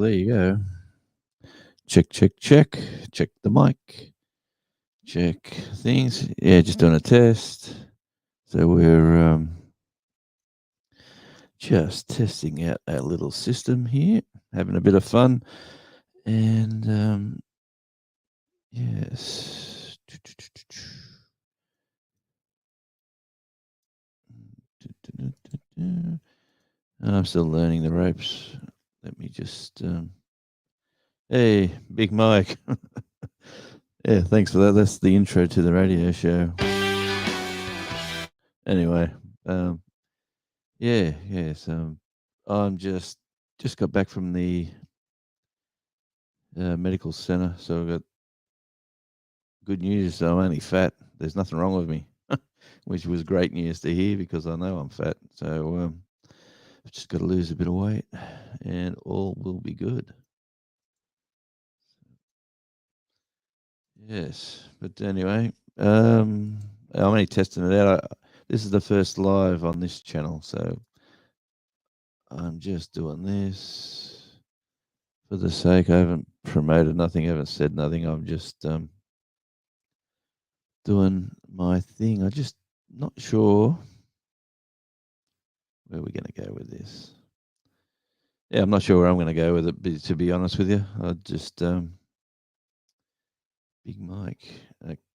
there you go. Check, check, check. Check the mic. Check things. Yeah, just doing a test. So we're just testing out our little system here, having a bit of fun. And yes. I'm still learning the ropes. Let me just. Hey, Big Mike. Yeah, thanks for that. That's the intro to the radio show. Anyway, um, yeah. So I'm just got back from the medical center, so I've got good news. I'm only fat. There's nothing wrong with me, which was great news to hear because I know I'm fat. So I've just got to lose a bit of weight, and all will be good. Yes, but anyway, I'm only testing it out. This is the first live on this channel, so I'm just doing this for the sake. I haven't promoted nothing, haven't said nothing. I'm just doing my thing. I just not sure where we're going to go with this. Yeah, I'm not sure where I'm going to go with it. To be honest with you, I just Big Mike.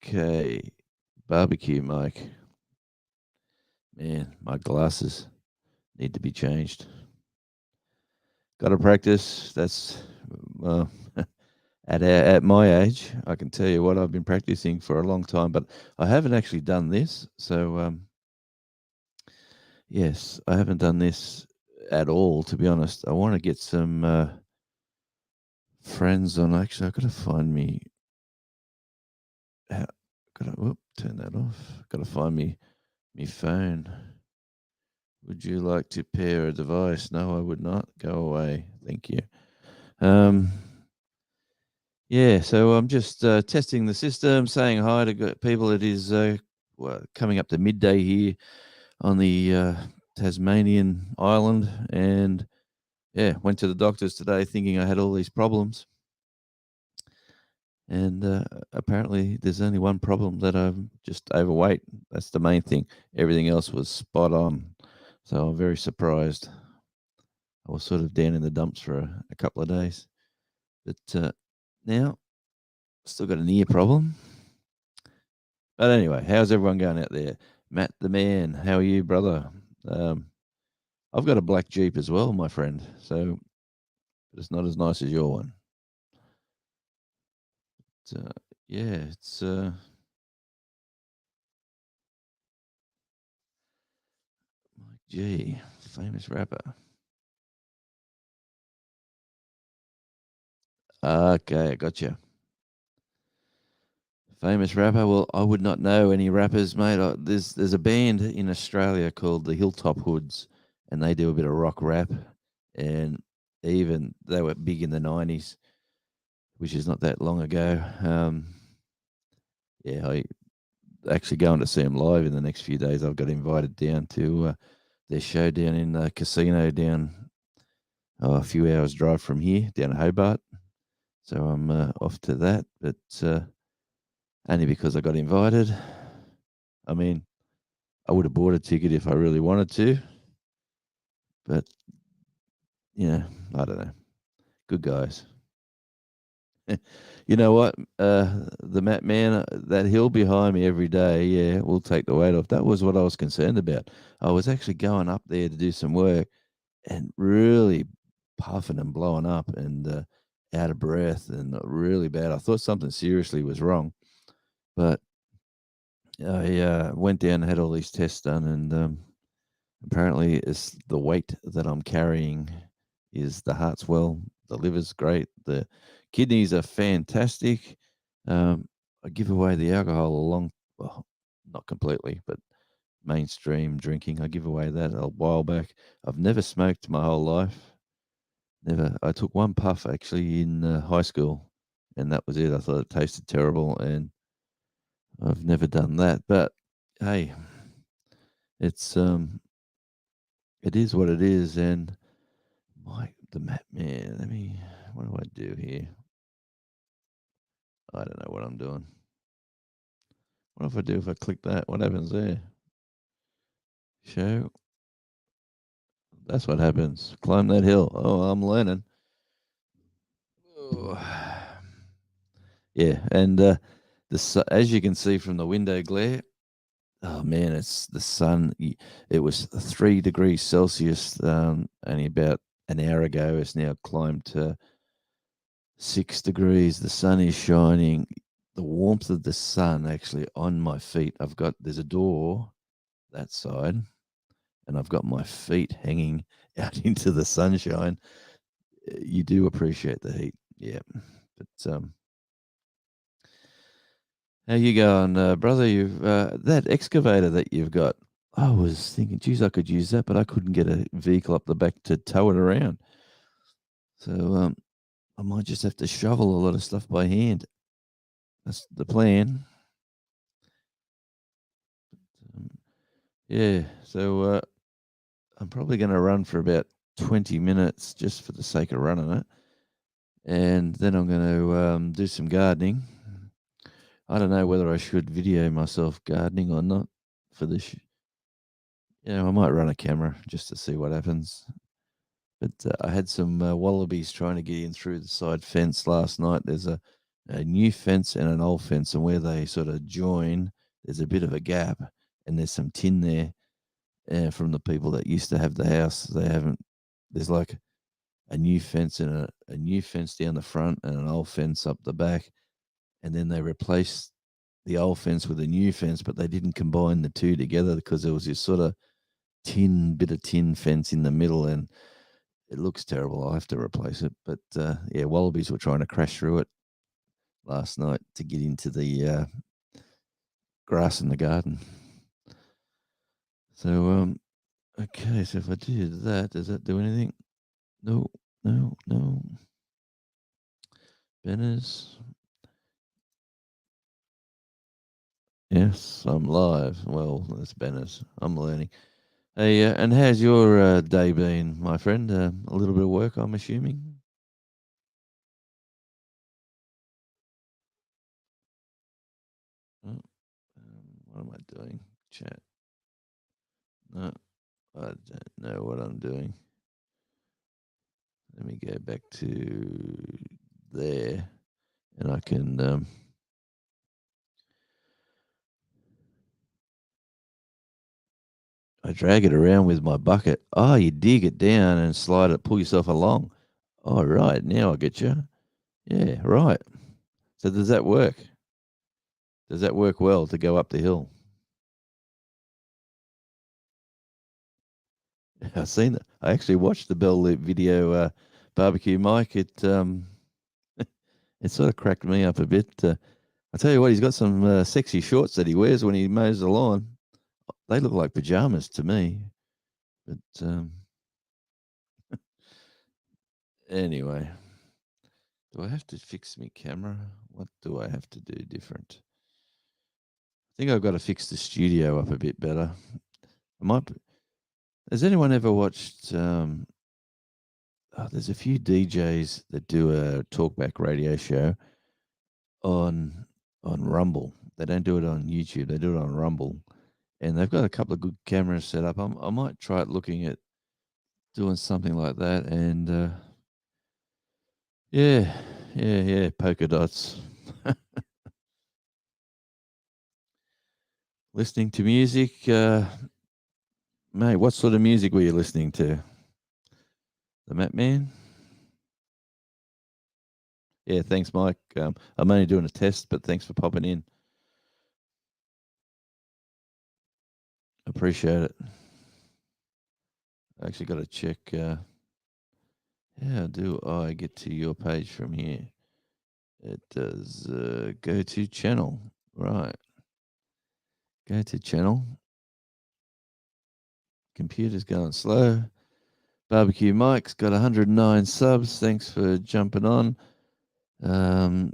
Okay, barbecue Mike. Man, my glasses need to be changed. Got to practice. That's well, at my age, I can tell you what I've been practicing for a long time, but I haven't actually done this. So yes, I haven't done this at all. To be honest, I want to get some friends on. Actually, I've got to find me. Got to turn that off. Got to find me phone. Would you like to pair a device? No, I would not. Go away. Thank you. Um, Yeah, so I'm just testing the system, saying hi to people. It is coming up to midday here on the Tasmanian island, and yeah, went to the doctors today thinking I had all these problems, and apparently there's only one problem, that I'm just overweight. That's the main thing. Everything else was spot on, so I'm very surprised. I was sort of down in the dumps for a couple of days, but now still got an ear problem. But anyway, how's everyone going out there? Matt the man, how are you, brother? Um, I've got a black Jeep as well, my friend. So it's not as nice as your one. But, yeah, it's Mike G, famous rapper. Okay, I got you. Famous rapper. Well, I would not know any rappers, mate. There's a band in Australia called the Hilltop Hoods, and they do a bit of rock rap, and even they were big in the '90s, which is not that long ago. Yeah, I actually going to see them live in the next few days. I've got invited down to their show down in the casino down a few hours drive from here, down at Hobart. So I'm off to that, but only because I got invited. I mean, I would have bought a ticket if I really wanted to, but I don't know. Good guys. You know what? The Matt man, that hill behind me every day, yeah, will take the weight off. That was what I was concerned about. I was actually going up there to do some work and really puffing and blowing up and out of breath and really bad. I thought something seriously was wrong, but I went down and had all these tests done, and apparently it's the weight that I'm carrying. Is the heart's well, the liver's great, the kidneys are fantastic. I give away the alcohol along, well, not completely, but mainstream drinking. I give away that a while back. I've never smoked my whole life. Never. I took one puff actually in high school, and that was it. I thought it tasted terrible, and I've never done that. But hey, it's it is what it is. And Mike the Matt man, let me what do I do here? I don't know what I'm doing. What if I do if I click that? What happens there? Show. That's what happens. Climb that hill. Oh, I'm learning. Yeah, and as you can see from the window glare, oh man, it's the sun. It was 3 degrees Celsius only about an hour ago. It's now climbed to 6 degrees. The sun is shining. The warmth of the sun actually on my feet. There's a door that side, and I've got my feet hanging out into the sunshine. You do appreciate the heat, yeah. But how you going, brother? You've that excavator that you've got. I was thinking, geez, I could use that, but I couldn't get a vehicle up the back to tow it around. So I might just have to shovel a lot of stuff by hand. That's the plan. Yeah, so I'm probably going to run for about 20 minutes just for the sake of running it. And then I'm going to do some gardening. I don't know whether I should video myself gardening or not for this. I might run a camera just to see what happens. But I had some wallabies trying to get in through the side fence last night. There's a new fence and an old fence, and where they sort of join, there's a bit of a gap, and there's some tin there from the people that used to have the house. There's like a new fence and a new fence down the front and an old fence up the back. And then they replaced the old fence with a new fence, but they didn't combine the two together because there was this sort of bit of tin fence in the middle, and it looks terrible. I'll have to replace it. But yeah, wallabies were trying to crash through it last night to get into the grass in the garden. So okay, so if I do that, does that do anything? No. Benners. Yes, I'm live. Well, that's Benners. I'm learning. Hey, and how's your day been, my friend? A little bit of work, I'm assuming. Oh, what am I doing? Chat. No, I don't know what I'm doing. Let me go back to there, and I can. I drag it around with my bucket. Oh, you dig it down and slide it, pull yourself along. Oh, right. Now I get you. Yeah, right. So does that work? Does that work well to go up the hill? I've seen it. I actually watched the Bell Loop video, Barbecue Mike. It sort of cracked me up a bit. I tell you what, he's got some sexy shorts that he wears when he mows the lawn. They look like pajamas to me. But anyway, do I have to fix my camera? What do I have to do different? I think I've got to fix the studio up a bit better. Has anyone ever watched? There's a few DJs that do a talkback radio show on Rumble. They don't do it on YouTube. They do it on Rumble, and they've got a couple of good cameras set up. I might try looking at doing something like that. And yeah, polka dots. Listening to music, mate. What sort of music were you listening to? The Map Man. Yeah, thanks, Mike. I'm only doing a test, but thanks for popping in. Appreciate it. I actually got to check. How do I get to your page from here? It does go to channel. Right. Go to channel. Computer's going slow. Barbecue Mike's got 109 subs. Thanks for jumping on. Yeah,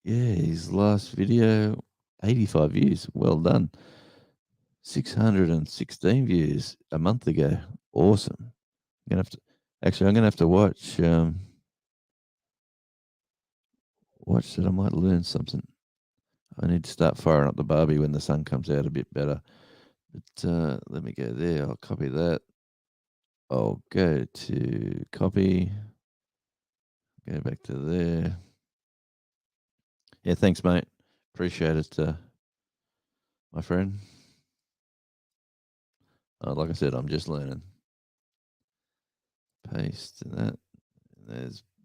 his last video, 85 views. Well done. 616 views a month ago. Awesome. I'm gonna have to watch. watch that I might learn something. I need to start firing up the Barbie when the sun comes out a bit better. But let me go there. I'll copy that. I'll go to copy. Go back to there. Yeah, thanks, mate. Appreciate it, my friend. Like I said, I'm just learning. Paste that.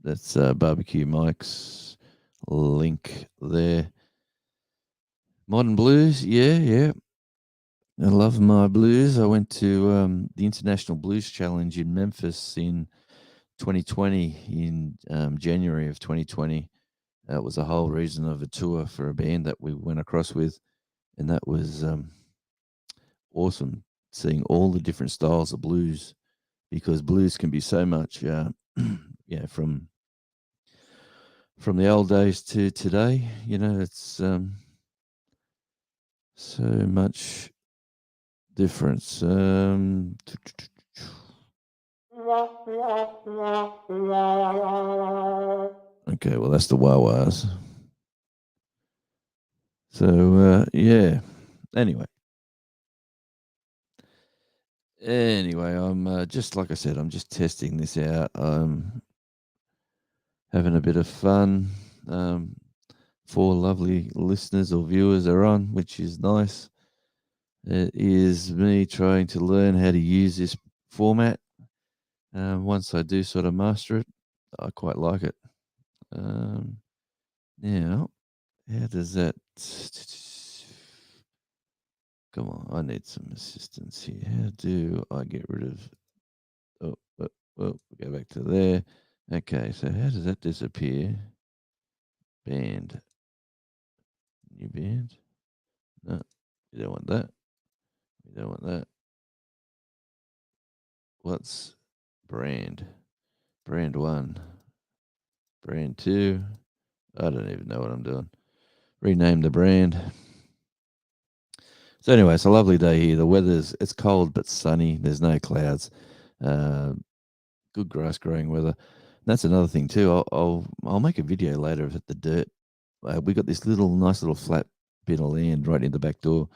That's Barbecue Mike's link there. Modern blues, yeah. I love my blues. I went to the International Blues Challenge in Memphis in 2020, in January of 2020. That was the whole reason of a tour for a band that we went across with, and that was awesome, seeing all the different styles of blues, because blues can be so much, from the old days to today. It's so much difference. Okay, well, that's the wah-wahs. So, yeah. Anyway, I'm just like I said, I'm just testing this out. I'm having a bit of fun. 4 lovely listeners or viewers are on, which is nice. It is me trying to learn how to use this format. Once I do sort of master it, I quite like it. Now, how does that... Come on, I need some assistance here. How do I get rid of... go back to there. Okay, so how does that disappear? Band. New band. No, you don't want that. You don't want that. What's brand? Brand 1. Brand 2. I don't even know what I'm doing. Rename the brand. So anyway, it's a lovely day here. The it's cold but sunny. There's no clouds. Good grass growing weather. And that's another thing too. I'll make a video later of the dirt. We got this nice little flat bit of land right in the back door,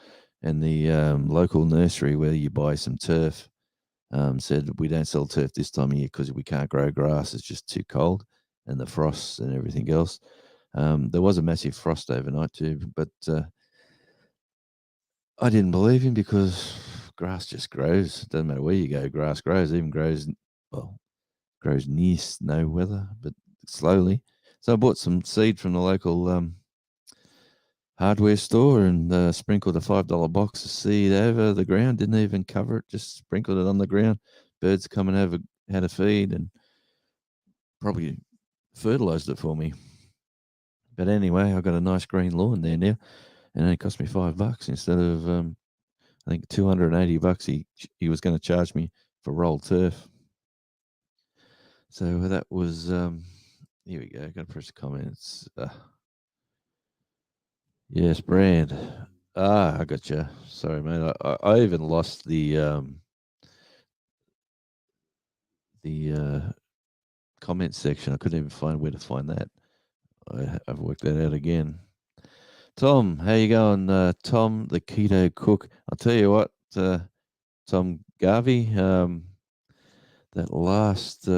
and the local nursery where you buy some turf said we don't sell turf this time of year because we can't grow grass. It's just too cold, and the frosts and everything else. There was a massive frost overnight too, but I didn't believe him because grass just grows. Doesn't matter where you go, grass grows. Even grows near snow weather, but slowly. So I bought some seed from the local hardware store and sprinkled a $5 box of seed over the ground. Didn't even cover it, just sprinkled it on the ground. Birds come and had a feed and probably fertilized it for me. But anyway, I got a nice green lawn there now, and it cost me $5 instead of I think $280 he was going to charge me for rolled turf. So that was here we go. Got to press comments. Yes, brand. I gotcha. Sorry, mate. I even lost the comment section. I couldn't even find where to find that. I've worked that out again. Tom, how you going? Tom, the keto cook. I'll tell you what, Tom Garvey, that last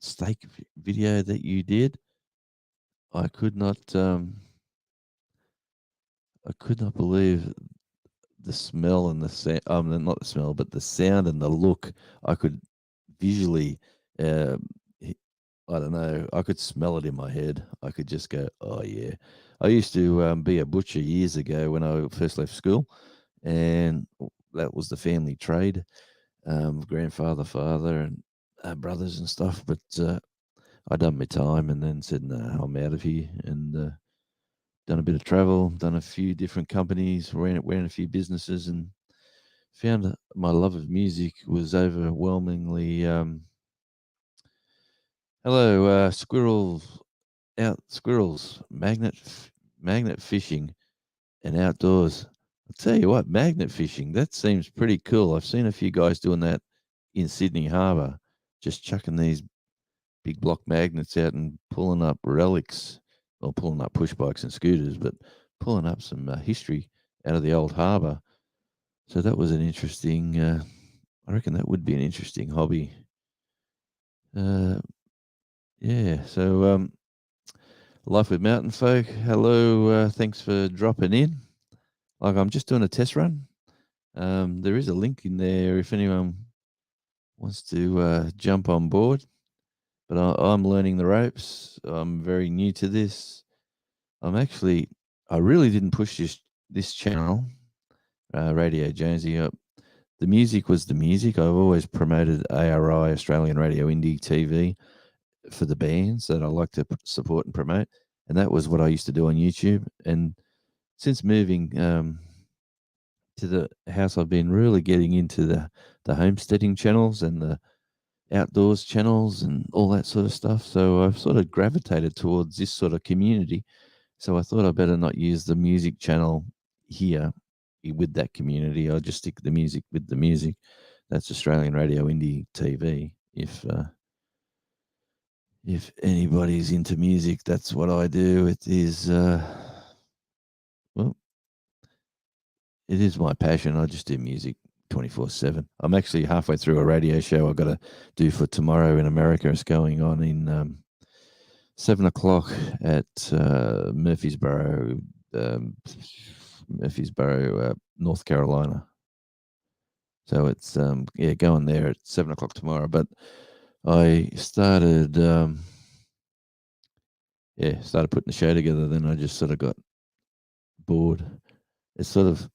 steak video that you did, I could not believe the smell and the sound. Not the smell, but the sound and the look. I could visually, I don't know, I could smell it in my head. I could just go, oh yeah. I used to be a butcher years ago when I first left school, and that was the family trade. Grandfather, father, and brothers and stuff. But I done my time and then said, no, I'm out of here. And done a bit of travel, done a few different companies, ran a few businesses, and found my love of music was overwhelmingly. Hello, squirrels, magnet fishing, and outdoors. I'll tell you what, magnet fishing, that seems pretty cool. I've seen a few guys doing that in Sydney Harbour, just chucking these big block magnets out and pulling up relics. well, pulling up push bikes and scooters, but pulling up some history out of the old harbour. So that was an interesting. I reckon that would be an interesting hobby. Yeah. So Life with Mountain Folk. Hello. Thanks for dropping in. Like, I'm just doing a test run. There is a link in there if anyone wants to jump on board. But I'm learning the ropes. I'm very new to this. I really didn't push this channel, Radio Jonesy. The music was the music. I've always promoted ARI, Australian Radio Indie TV, for the bands that I like to support and promote. And that was what I used to do on YouTube. And since moving to the house, I've been really getting into the homesteading channels and the outdoors channels and all that sort of stuff. So I've sort of gravitated towards this sort of community. So I thought I better not use the music channel here with that community. I'll just stick the music with the music. That's Australian Radio Indie TV. If anybody's into music, that's what I do. It is well, it is my passion. I just do music 24/7. I'm actually halfway through a radio show I've got to do for tomorrow in America. It's going on in 7 o'clock at Murfreesboro, North Carolina. So it's going there at 7 o'clock tomorrow. But I started putting the show together. Then I just sort of got bored. It's sort of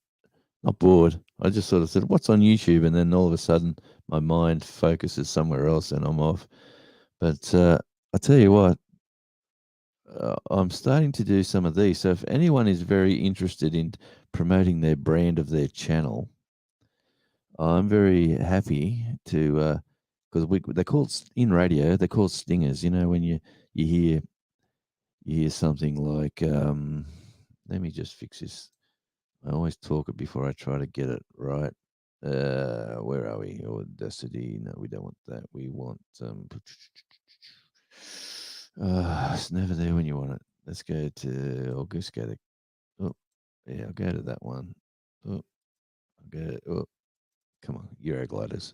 not bored. I just sort of said, "What's on YouTube?" And then all of a sudden, my mind focuses somewhere else, and I'm off. But I tell you what, I'm starting to do some of these. So if anyone is very interested in promoting their brand of their channel, I'm very happy to, because they're called in radio. They're called stingers. You know, when you hear something like, let me just fix this. I always talk it before I try to get it right. Where are we? Audacity. No, we don't want that. We want it's never there when you want it. Let's go to August. Go to I'll go to that one. Come on, Eurogliders.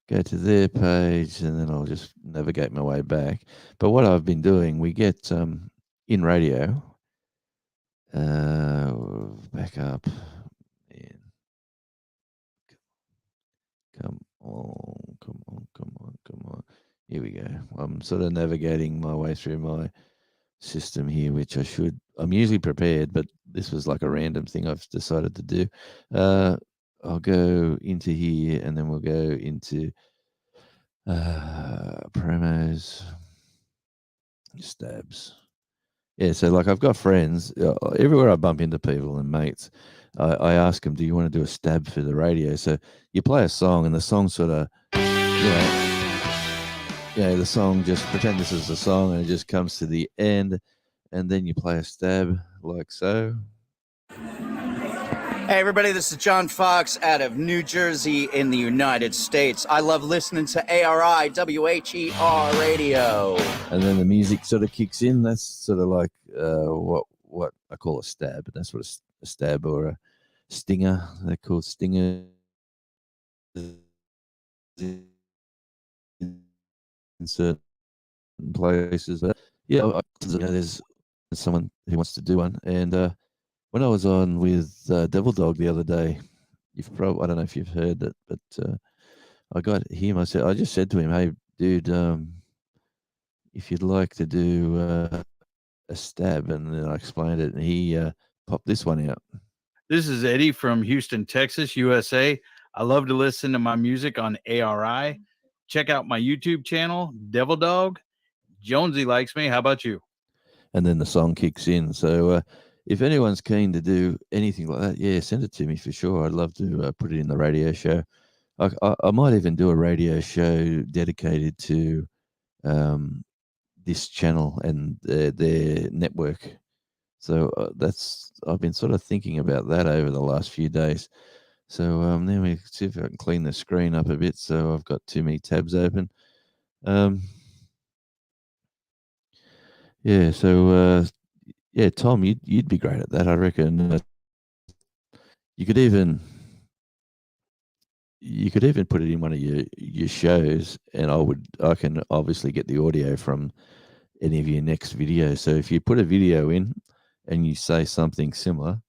Go to their page, and then I'll just navigate my way back. But what I've been doing, we get in radio. Back up. Man. Come on. Here we go. I'm sort of navigating my way through my system here, which I'm usually prepared, but this was like a random thing I've decided to do. I'll go into here, and then we'll go into promos, stabs. Yeah, so like I've got friends everywhere I bump into people and mates. I ask them, "Do you want to do a stab for the radio?" So you play a song, and the song sort of, the song, just pretend this is the song, and it just comes to the end, and then you play a stab like so. Hey everybody, this is John Fox out of New Jersey in the United States. I love listening to ARI WHER radio. And then the music sort of kicks in. That's sort of like what I call a stab. That's what a stab or a stinger. They're called stingers in certain places. But yeah, there's someone who wants to do one. And when I was on with Devil Dog the other day, I don't know if you've heard it, but I got him. I just said to him, "Hey, dude, if you'd like to do a stab," and then I explained it, and he popped this one out. This is Eddie from Houston, Texas, USA. I love to listen to my music on ARI. Check out my YouTube channel, Devil Dog. Jonesy likes me. How about you? And then the song kicks in. So if anyone's keen to do anything like that, yeah, send it to me for sure. I'd love to put it in the radio show. I might even do a radio show dedicated to this channel and their network. So I've been sort of thinking about that over the last few days. So let me see if I can clean the screen up a bit. So I've got too many tabs open. Yeah, Tom, you'd be great at that, I reckon. You could even put it in one of your shows, and I can obviously get the audio from any of your next videos. So if you put a video in and you say something similar,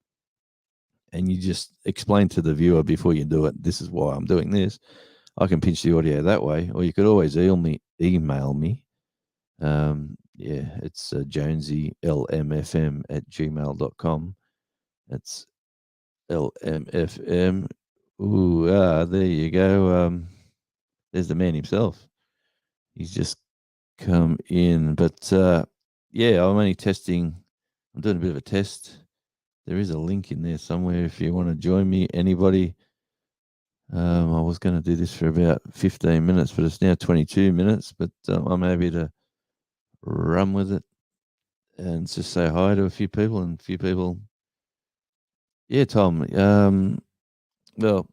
and you just explain to the viewer before you do it, this is why I'm doing this, I can pinch the audio that way. Or you could always email me. Yeah, it's jonesyLMFM@gmail.com. That's LMFM. Ooh, there you go. There's the man himself. He's just come in. But yeah, I'm only testing. I'm doing a bit of a test. There is a link in there somewhere if you want to join me. Anybody? I was going to do this for about 15 minutes, but it's now 22 minutes. But I'm happy to run with it and just say hi to a few people. And a few people, yeah, Tom. Well,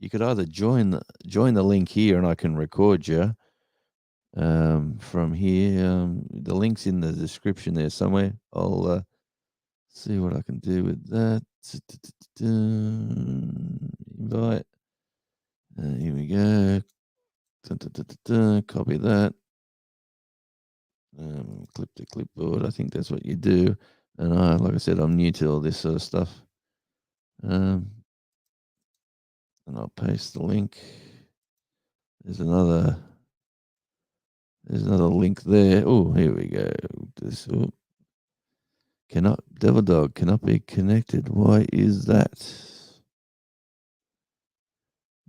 you could either join the link here, and I can record you from here. The link's in the description there somewhere. I'll see what I can do with that. Invite. Here we go. Copy that. Clip to clipboard. I think that's what you do. And like I said, I'm new to all this sort of stuff. And I'll paste the link. There's another link there. Oh, here we go. Devil Dog cannot be connected. Why is that?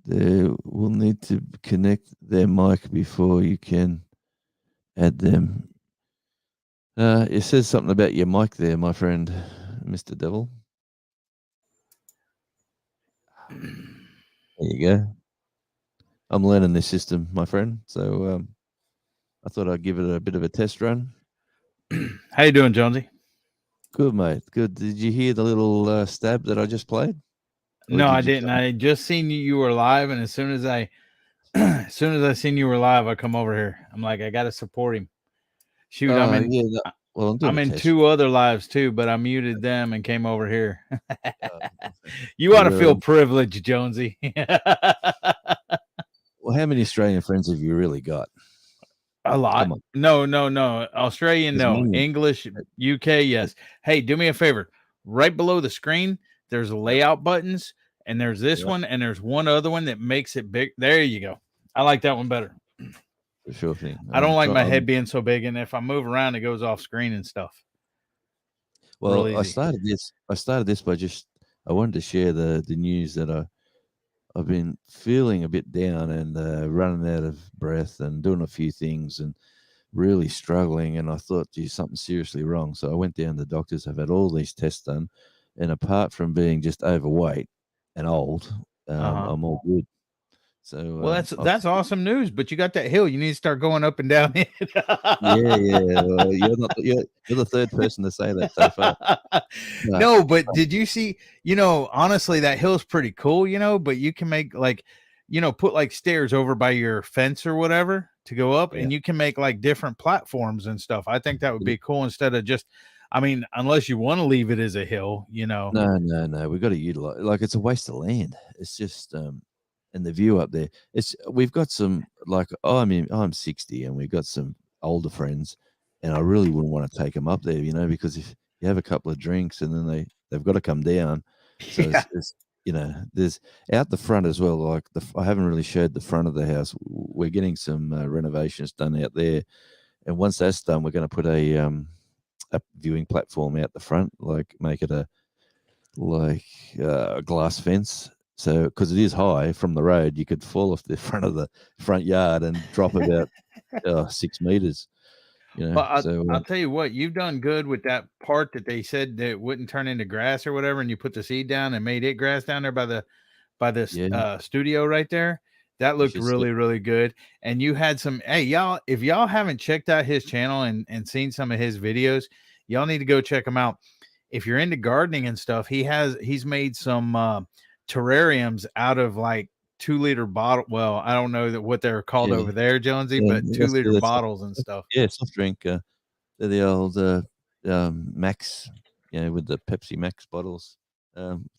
They will need to connect their mic before you can add them. It says something about your mic there, my friend, Mr. Devil. There you go. I'm learning this system, my friend. So I thought I'd give it a bit of a test run. How you doing, Jonesy? Good, mate. Good. Did you hear the little stab that I just played? No, I didn't. I just seen you were live, and as soon as I seen you were live, I come over here. I'm like, I got to support him. Shoot, I'm in 2 other lives too, but I muted them and came over here. You ought to feel privileged, Jonesy. Well, how many Australian friends have you really got? A lot. No. Australian, no. English, UK, yes. Hey, do me a favor. Right below the screen, there's layout buttons, and there's this one, and there's one other one that makes it big. There you go. I like that one better. For sure thing. I don't like my head being so big, and if I move around, it goes off screen and stuff. Well, I started this by I wanted to share the news that I've been feeling a bit down and running out of breath and doing a few things and really struggling. And I thought, geez, something's seriously wrong. So I went down to the doctors. I've had all these tests done. And apart from being just overweight and old, I'm all good. So well, that's awesome news. But you got that hill. You need to start going up and down it. Yeah. Well, you're the third person to say that so far. No, but did you see? Honestly, that hill's pretty cool. But you can make put like stairs over by your fence or whatever to go up, and you can make like different platforms and stuff. I think that would be cool instead of just. I mean, unless you want to leave it as a hill, No. We've got to utilize. Like, it's a waste of land. It's just and the view up there. We've got some I'm 60 and we've got some older friends, and I really wouldn't want to take them up there, because if you have a couple of drinks and then they've got to come down. So it's there's out the front as well. Like I haven't really showed the front of the house. We're getting some renovations done out there, and once that's done, we're going to put a viewing platform out the front, like make it a glass fence. So, because it is high from the road, you could fall off the front yard and drop about 6 meters. Well, I'll tell you what, you've done good with that part that they said that it wouldn't turn into grass or whatever, and you put the seed down and made it grass down there by the studio right there. That looked really, really good. And you had some. Hey, y'all, if y'all haven't checked out his channel and seen some of his videos, y'all need to go check him out. If you're into gardening and stuff, he's made some terrariums out of like 2-liter bottle. Well, I don't know what they're called over there, Jonesy, but 2-liter bottles and stuff. Yeah, soft drink. They're the old Max, with the Pepsi Max bottles.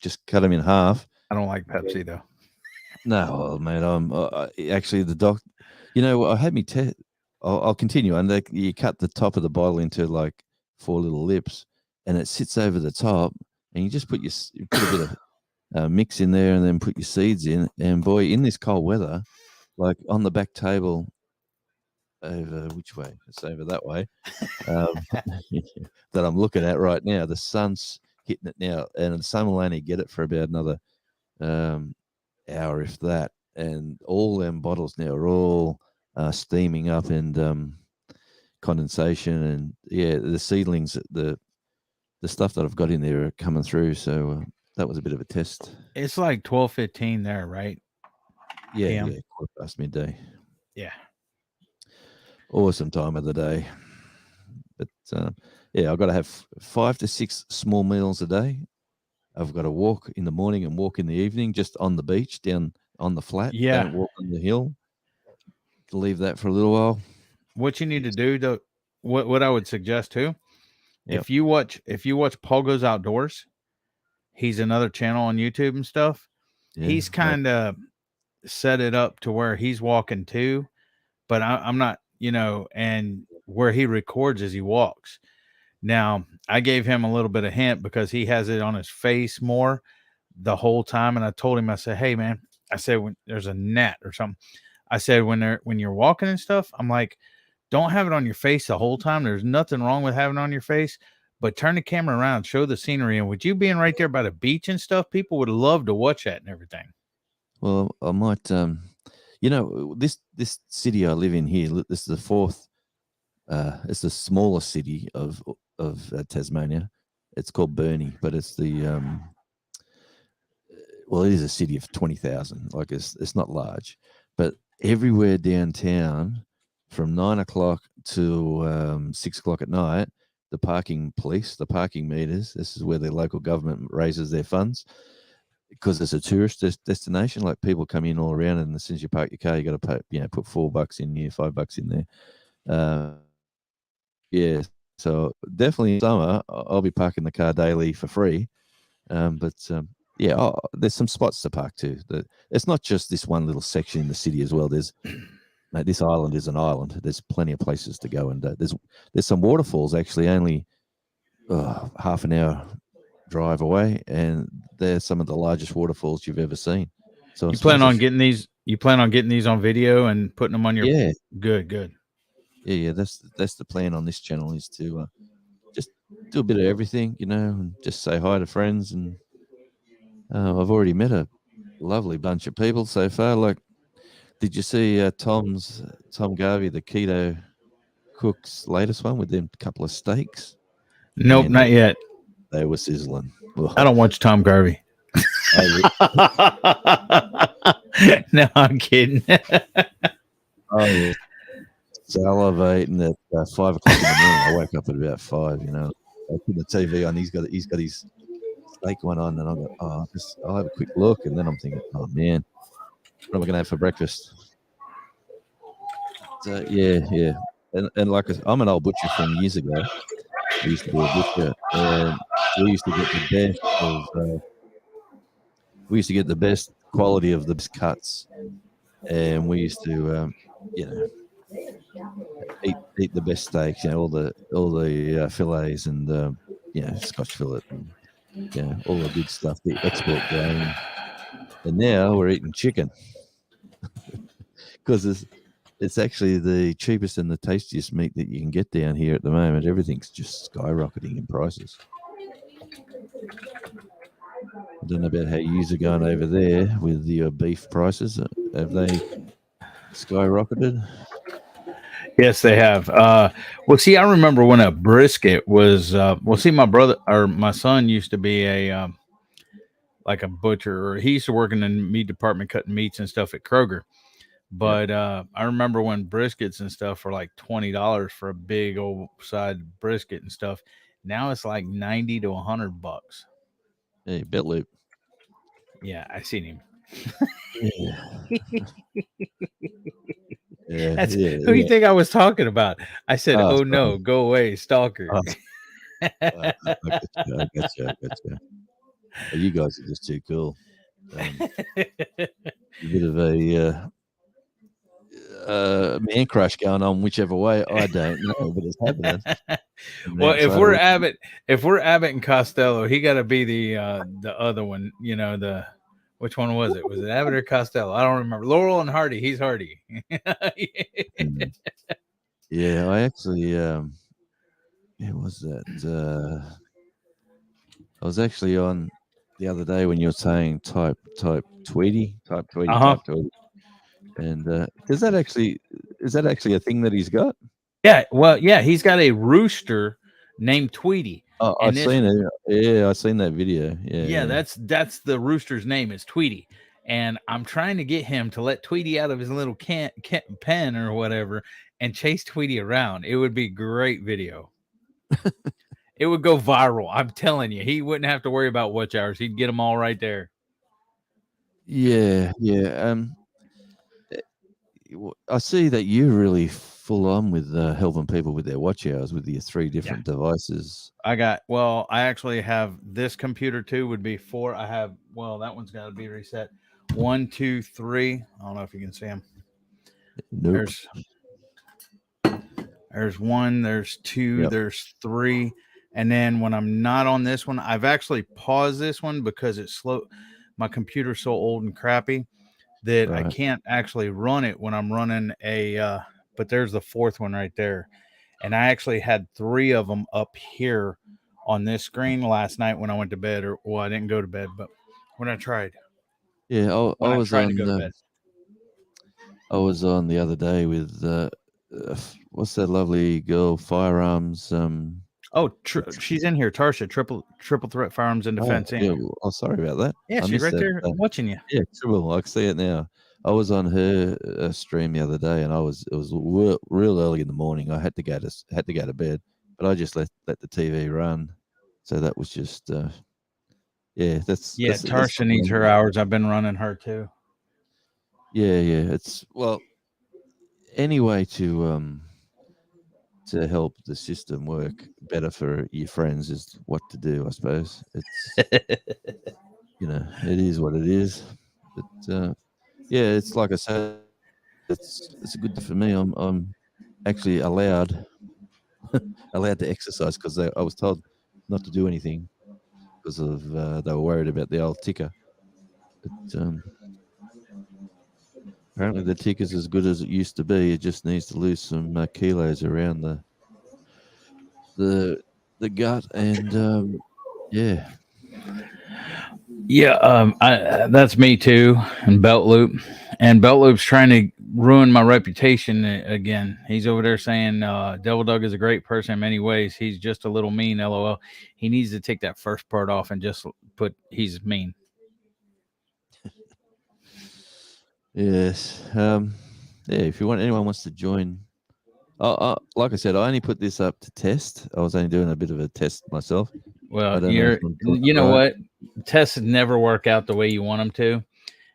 Just cut them in half. I don't like Pepsi though. No, mate. I'm actually the doc. I had me test. I'll continue. And you cut the top of the bottle into like 4 little lips, and it sits over the top, and you just put a bit of mix in there, and then put your seeds in. And boy, in this cold weather, like on the back table, over which way? It's over that way. That I'm looking at right now. The sun's hitting it now, and the sun will only get it for about another hour, if that. And all them bottles now are all steaming up and condensation, and the seedlings, the stuff that I've got in there are coming through. So that was a bit of a test. It's like 12:15 there, right? Yeah, quarter past midday. Yeah, awesome time of the day. But I've got to have 5 to 6 small meals a day. I've got to walk in the morning and walk in the evening, just on the beach, down on the flat. Yeah. Don't walk on the hill. Leave that for a little while. What you need to do, though, what I would suggest too, if you watch Paul Goes Outdoors, he's another channel on YouTube and stuff. Yeah, he's kind of set it up to where he's walking too, but I'm not, and where he records as he walks. Now, I gave him a little bit of hint because he has it on his face more the whole time. And I told him, I said, hey, man, I said, when there's a gnat or something, I said, when you're walking and stuff, I'm like, don't have it on your face the whole time. There's nothing wrong with having it on your face, but turn the camera around, show the scenery. And with you being right there by the beach and stuff, people would love to watch that and everything. Well, I might, this city I live in here, this is the fourth, it's the smallest city of Tasmania. It's called Burnie, but it's the, it is a city of 20,000. Like it's not large, but everywhere downtown from 9 o'clock to 6 o'clock at night, the parking meters, this is where the local government raises their funds, because it's a tourist destination. Like people come in all around, and as soon as you park your car, you got to pay, put $4 in here, $5 in there. So definitely in summer, I'll be parking the car daily for free. There's some spots to park too. It's not just this one little section in the city as well. This island is an island. There's plenty of places to go, and there's some waterfalls actually only half an hour drive away, and they're some of the largest waterfalls you've ever seen. So you plan on getting these? You plan on getting these on video and putting them on your? Yeah. Good. Yeah. That's the plan on this channel, is to just do a bit of everything, and just say hi to friends. And I've already met a lovely bunch of people so far. Like, did you see Tom Garvey, the keto cook's latest one with them couple of steaks? Nope, not yet. They were sizzling. I don't watch Tom Garvey. No, I'm kidding. Salivating at 5 o'clock in the morning. I wake up at about 5. I put the TV on. He's got his steak one on, and I go, I'll have a quick look, and then I'm thinking, oh man, what am I going to have for breakfast? So, yeah. And like I'm an old butcher from years ago. I used to be a butcher, and we used to get the best quality of the best cuts, and we used to, eat the best steaks, all the fillets and Scotch fillet, and all the good stuff, the export grain. And now we're eating chicken because it's actually the cheapest and the tastiest meat that you can get down here at the moment. Everything's just skyrocketing in prices. I don't know about how you are going over there with your beef prices. Have they skyrocketed? Yes, they have. Well, see, I remember when a brisket was. My brother or my son used to be a butcher, or he used to work in the meat department cutting meats and stuff at Kroger. But I remember when briskets and stuff were like $20 for a big old side brisket and stuff. Now it's like $90 to $100. Hey, Bitloop. Yeah, I seen him. Yeah. Who do you think I was talking about? I said, "Oh no, go away, stalker." I got you. You guys are just too cool. A bit of a man crush going on whichever way. I don't know, but it's happening. Well, if we're Abbott and Costello, he got to be the other one. You know, which one was it? Was it Abbott or Costello? I don't remember. Laurel and Hardy. He's Hardy. Yeah, I actually it was that I was actually on the other day when you were saying type Tweety. And is that actually a thing that he's got? Yeah, well, yeah, he's got a rooster named Tweety. Oh, I've seen it. Yeah, I've seen that video. Yeah. That's the rooster's name is Tweety. And I'm trying to get him to let Tweety out of his little pen or whatever and chase Tweety around. It would be great video. It would go viral. I'm telling you, he wouldn't have to worry about watch hours. He'd get them all right there. Yeah. I see that you're really full on with helping people with their watch hours with your 3 different devices. I actually have this computer too. Would be 4. I have that one's got to be reset. 1, 2, 3. I don't know if you can see them. Nope. There's 1. There's 2. There's 3. And then when I'm not on this one, I've actually paused this one because it's slow. My computer's so old and crappy that I can't actually run it when I'm running but there's the 4th one right there. And I actually had 3 of them up here on this screen last night when I went to bed, I didn't go to bed, but when I tried. Yeah, I was trying to go to bed. I was on the other day with what's that lovely girl, Firearms? She's in here, Tarsha, triple threat firearms and defense. Sorry about that. Yeah, she's right there watching you. Yeah, Triple. I can see it now. I was on her stream the other day, and it was real early in the morning. I had to go to bed, but I just let the TV run. So that was just Tarsha needs her hours. I've been running her too. Yeah. It's anyway to help the system work better for your friends is what to do, I suppose. It's it is what it is. But it's like I said, it's a good for me. I'm actually allowed to exercise because I was told not to do anything because of they were worried about the old ticker. But apparently the ticker's as good as it used to be. It just needs to lose some kilos around the gut and that's me too. And Belt Loop's trying to ruin my reputation again. He's over there saying Devil Dog is a great person in many ways. He's just a little mean, LOL. He needs to take that first part off and just put he's mean. Yes. If anyone wants to join, like I said, I only put this up to test. I was only doing a bit of a test myself. Well, you know what? Tests never work out the way you want them to.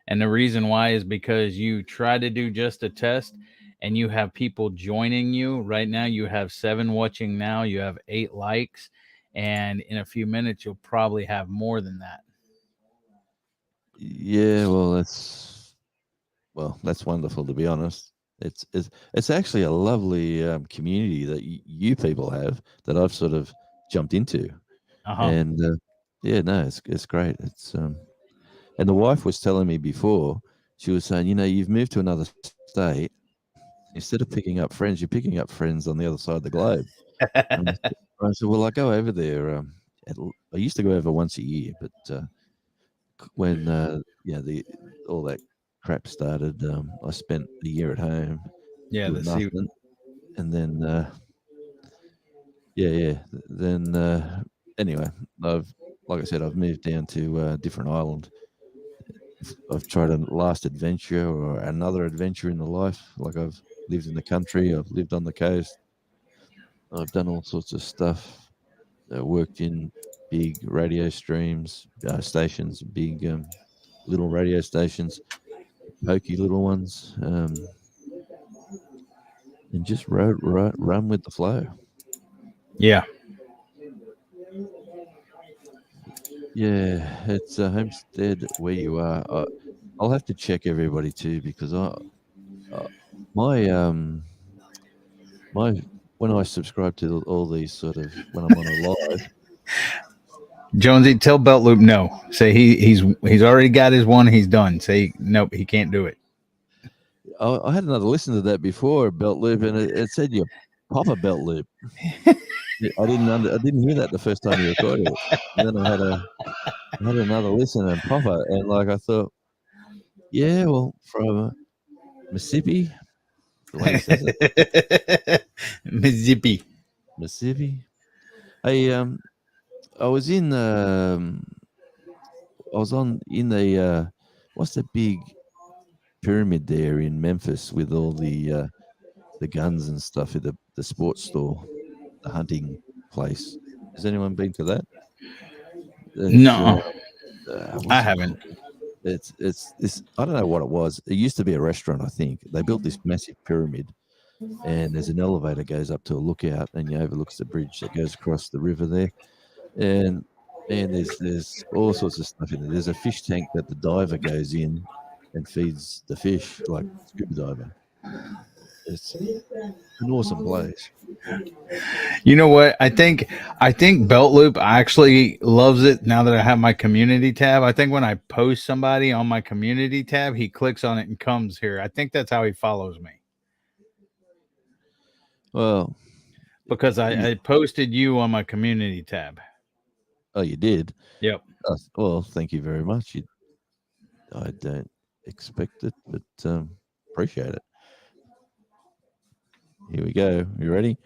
And the reason why is because you try to do just a test and you have people joining you. Right now, you have 7 watching now. You have 8 likes. And in a few minutes, you'll probably have more than that. Yeah, well, that's wonderful, to be honest. It's actually a lovely community that you people have that I've sort of jumped into. And it's great. It's and the wife was telling me before, she was saying, you've moved to another state. Instead of picking up friends, you're picking up friends on the other side of the globe. And I said, well, I go over there. I used to go over once a year, but when all that crap started, I spent a year at home. Yeah, nothing. And then then anyway, I've moved down to a different island. I've tried a last adventure or another adventure in the life. Like I've lived in the country, I've lived on the coast, I've done all sorts of stuff. Worked in big radio stations, big little radio stations, pokey little ones, and just run with the flow. Yeah. Yeah, it's Homestead where you are. I'll have to check everybody too because my when I subscribe to all these sort of when I'm on a live. Jonesy, tell Belt Loop no. Say he's already got his one. He's done. Say nope, he can't do it. I had another listen to that before Belt Loop, and it said you pop a Belt Loop. I didn't hear that the first time you recorded it. And then I had another listen and pop it, and like I thought, yeah, well, from Mississippi, the way he says it, Mississippi. Hey, I was in what's the big pyramid there in Memphis with all the guns and stuff at the sports store, the hunting place. Has anyone been to that? No, I haven't. It's this. I don't know what it was. It used to be a restaurant, I think. They built this massive pyramid, and there's an elevator goes up to a lookout, and you overlooks the bridge that goes across the river there. And there's all sorts of stuff in there. There's a fish tank that the diver goes in and feeds the fish like scuba diver. It's an awesome place. You know what? I think Belt Loop actually loves it now that I have my community tab. I think when I post somebody on my community tab, he clicks on it and comes here. I think that's how he follows me. Well, because I posted you on my community tab. Oh, you did? Yep. Well, thank you very much. I don't expect it, but appreciate it. Here we go. You ready?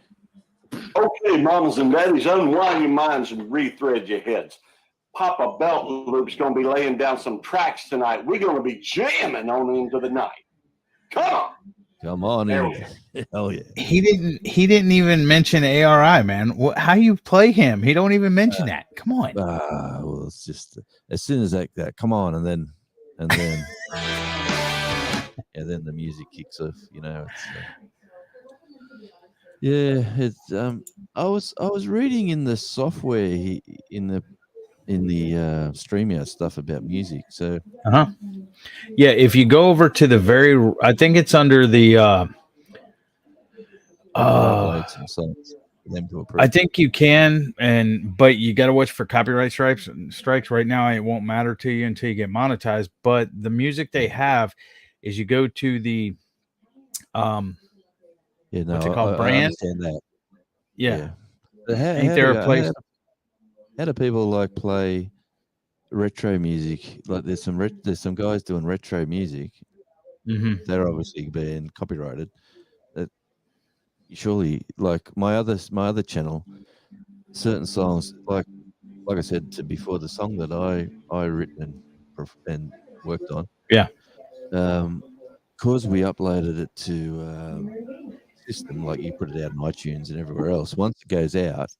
Okay, mamas and daddies, unwind your minds and rethread your heads. Papa Belt Loop's going to be laying down some tracks tonight. We're going to be jamming on into the night. Come on. Hell yeah. He didn't even mention ARI, man. How you play him? He don't even mention that. Come on. Well, it's just as soon as that come on, and then yeah, then the music kicks off. You know, it's I was reading in the software in the StreamYard stuff about music. So yeah, if you go over to the I think it's under the some songs for them to approve. I think you can, but you got to watch for copyright strikes. Right now, it won't matter to you until you get monetized. But the music they have is you go to the what's it called? Brand. I understand that. Yeah. Ain't there a place? How do people like play retro music? Like there's some guys doing retro music. Mm-hmm. They're obviously being copyrighted. That surely, like my other channel, certain songs, like I said before, the song that I written and worked on. Yeah. Because we uploaded it to system, like you put it out on iTunes and everywhere else. Once it goes out,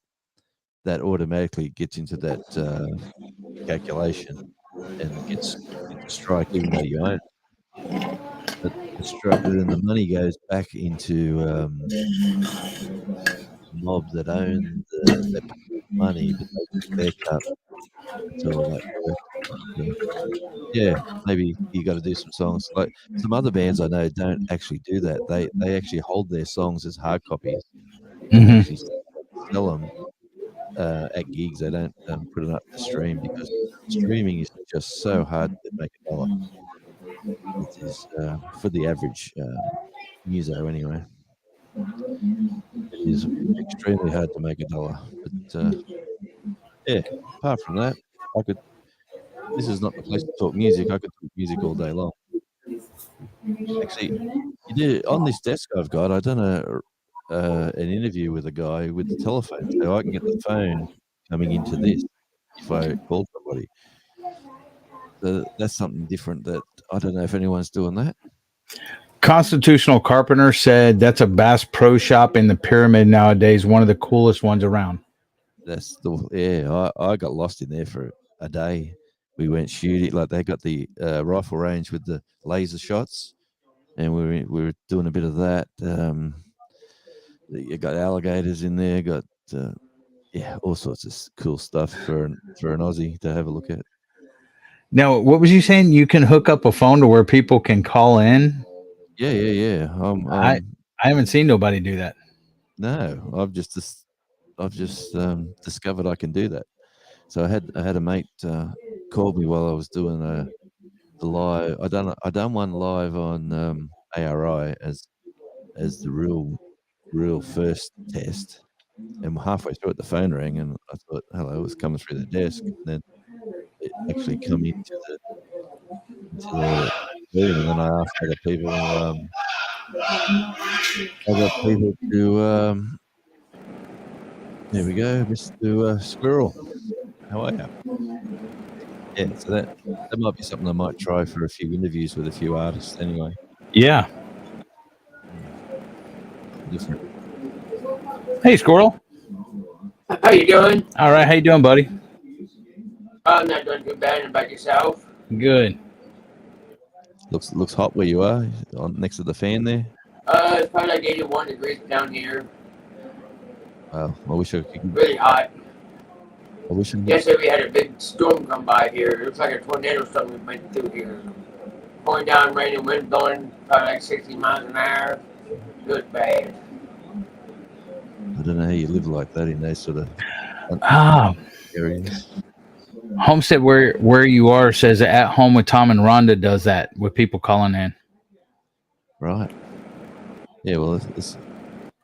that automatically gets into that calculation and gets into strike, even though you own it. But then the money goes back into mob that own the money, but they get their cut. That's all that works. Yeah, maybe you got to do some songs. Like some other bands I know don't actually do that. They actually hold their songs as hard copies. Mm-hmm. Actually sell them at gigs. They don't put it up to stream because streaming is just so hard to make a dollar. It is for the average muso anyway. It is extremely hard to make a dollar. But yeah, apart from that, this is not the place to talk music. I could talk music all day long. Actually, you did on this desk I've got. I done an interview with a guy with the telephone, so I can get the phone coming into this if I call somebody. So that's something different that I don't know if anyone's doing that. Constitutional Carpenter said that's a Bass Pro Shop in the Pyramid nowadays, one of the coolest ones around. I got lost in there for a day. We went shooting, like they got the rifle range with the laser shots, and we were doing a bit of that. You got alligators in there, got yeah, all sorts of cool stuff for an Aussie to have a look at. Now, what was you saying? You can hook up a phone to where people can call in? Yeah. I haven't seen nobody do that. No, I've just discovered I can do that. So I had a mate called me while I was doing the live. I done one live on ARI as the real first test, and halfway through it the phone rang, and I thought, hello, it was coming through the desk, and then it actually come into the room, and then I asked other people to there we go, Mr. Squirrel. How are you? Yeah, so that might be something I might try for a few interviews with a few artists anyway. Yeah. Different. Hey, Squirrel. How you doing? All right. How you doing, buddy? I'm not doing too bad. About yourself? Good. Looks hot where you are, next to the fan there. It's probably like 81 degrees down here. Wow, I wish I could. Really hot. I wish I could. Yesterday we had a big storm come by here. It looks like a tornado storm we went through here. Pouring down rain and wind blowing probably like 60 miles an hour. Good bad. I don't know how you live like that in those sort of areas. Homestead, where you are, says At Home with Tom and Rhonda does that with people calling in. Right. Yeah, well, it's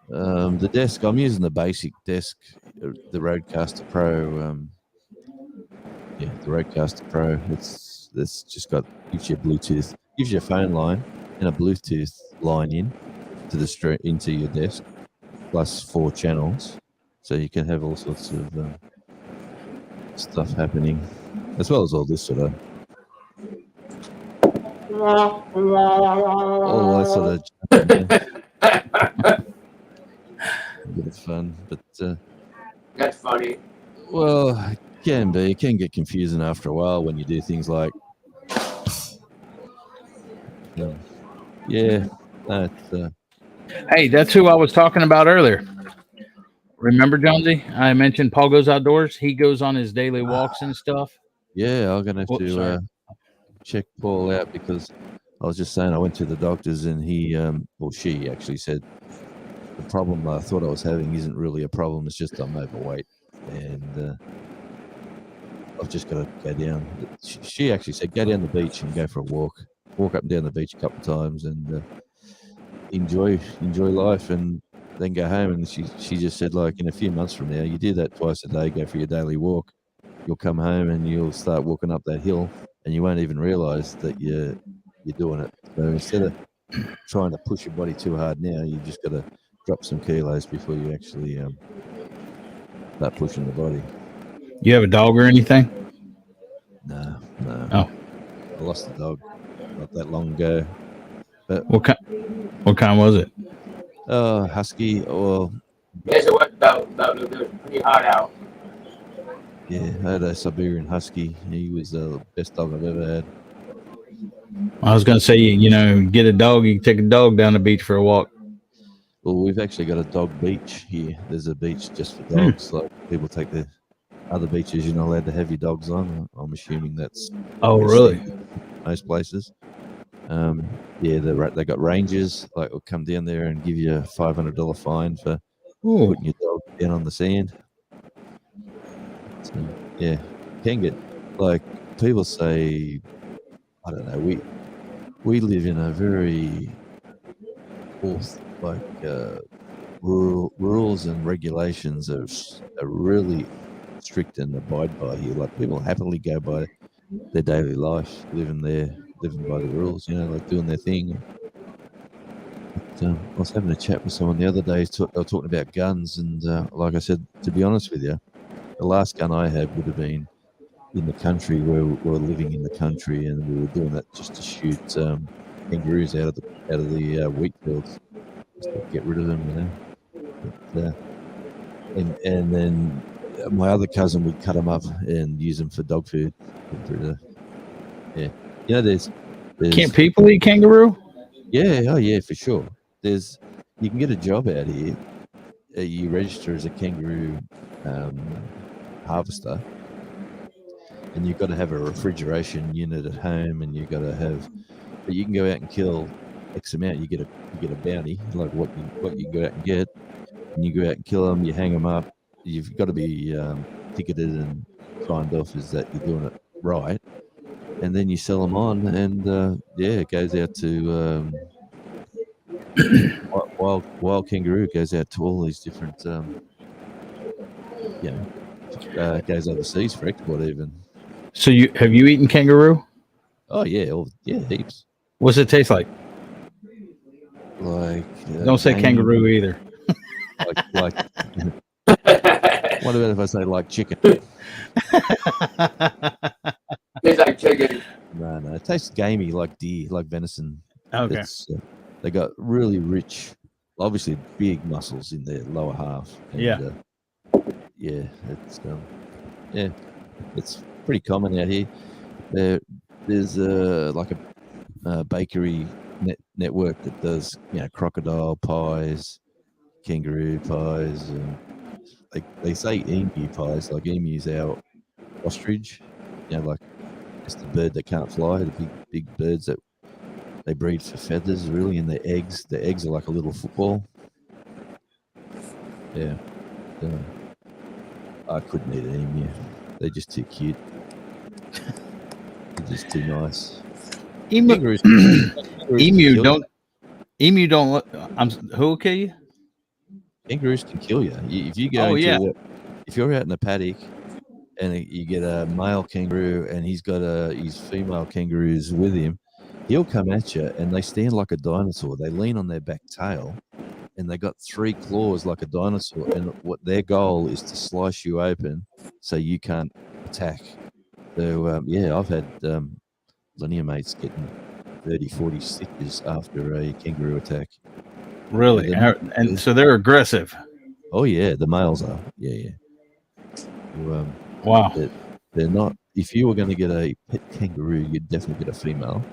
the desk. I'm using the basic desk, the Rodecaster Pro. The Rodecaster Pro. It's just gives you Bluetooth, gives you a phone line and a Bluetooth line in to the into your desk, plus 4 channels, so you can have all sorts of stuff happening, as well as all this sort of all that sort of a bit of fun, but That's funny. well, it can be. It can get confusing after a while when you do things like Hey, that's who I was talking about earlier. Remember, Jonesy? I mentioned Paul Goes Outdoors. He goes on his daily walks and stuff. Yeah, I'm gonna have to check Paul out, because I was just saying I went to the doctors and he, well, she actually said the problem I thought I was having isn't really a problem. It's just I'm overweight, and I've just got to go down. She actually said go down the beach and go for a walk up and down the beach a couple of times and enjoy life, and then go home. And she just said, like, in a few months from now, you do that twice a day, go for your daily walk, you'll come home and you'll start walking up that hill and you won't even realize that you're doing it. So instead of trying to push your body too hard now, you just got to drop some kilos before you actually start pushing the body. You have a dog or anything? No. Oh, I lost the dog not that long ago. But what kind was it? Husky. Well, Yes, it was about it was pretty hot out. yeah, I had a Siberian Husky. He was the best dog I've ever had. I was going to say, get a dog. You can take a dog down the beach for a walk. Well, we've actually got a dog beach here. There's a beach just for dogs. Like, people take the other beaches you're not allowed to have your dogs on. I'm assuming that's really most places. Yeah, they got rangers like will come down there and give you a $500 fine for putting your dog down on the sand. So, yeah, can get, like, people say, I don't know, we live in a very rules and regulations are really strict and abide by here. Like, people happily go by their daily life, living by the rules, like doing their thing. But, I was having a chat with someone the other day. They were talking about guns, and like I said, to be honest with you, the last gun I had would have been in the country, where we were living in the country, and we were doing that just to shoot kangaroos out of the wheat fields, just to get rid of them, But, and then my other cousin would cut them up and use them for dog food. There's can't people eat kangaroo? Yeah, oh yeah, for sure. You can get a job out here. You register as a kangaroo harvester, and you've got to have a refrigeration unit at home, and you've got to have. But you can go out and kill X amount. You get a bounty, like what you can go out and get, and you go out and kill them. You hang them up. You've got to be ticketed and signed off as that you're doing it right, and then you sell them on, and it goes out to wild kangaroo goes out to all these different goes overseas for export even. So have you eaten kangaroo? Oh yeah, heaps. What's it taste like? Like don't say kangaroo either. like what about if I say like chicken? Tastes like chicken. No, it tastes gamey, like deer, like venison. Okay. They got really rich, obviously big muscles in their lower half. And, it's pretty common out here. There's like a bakery network that does crocodile pies, kangaroo pies, and they say emu pies. Like emu's our ostrich, like it's the bird that can't fly. The big birds that they breed for feathers, really, and their eggs are like a little football. Yeah. I couldn't eat an emu. They're just too cute. They're just too nice. Emu don't. Who will kill you? Kangaroos can kill you. If you go if you're out in a paddock and you get a male kangaroo and he's got his female kangaroos with him, he'll come at you and they stand like a dinosaur. They lean on their back tail and they got 3 claws like a dinosaur. And what their goal is to slice you open so you can't attack. So, I've had plenty of mates getting 30, 40 stitches after a kangaroo attack. Really? And so they're aggressive. Oh, yeah, the males are. Yeah. Wow. They're not. If you were going to get a pet kangaroo, you'd definitely get a female.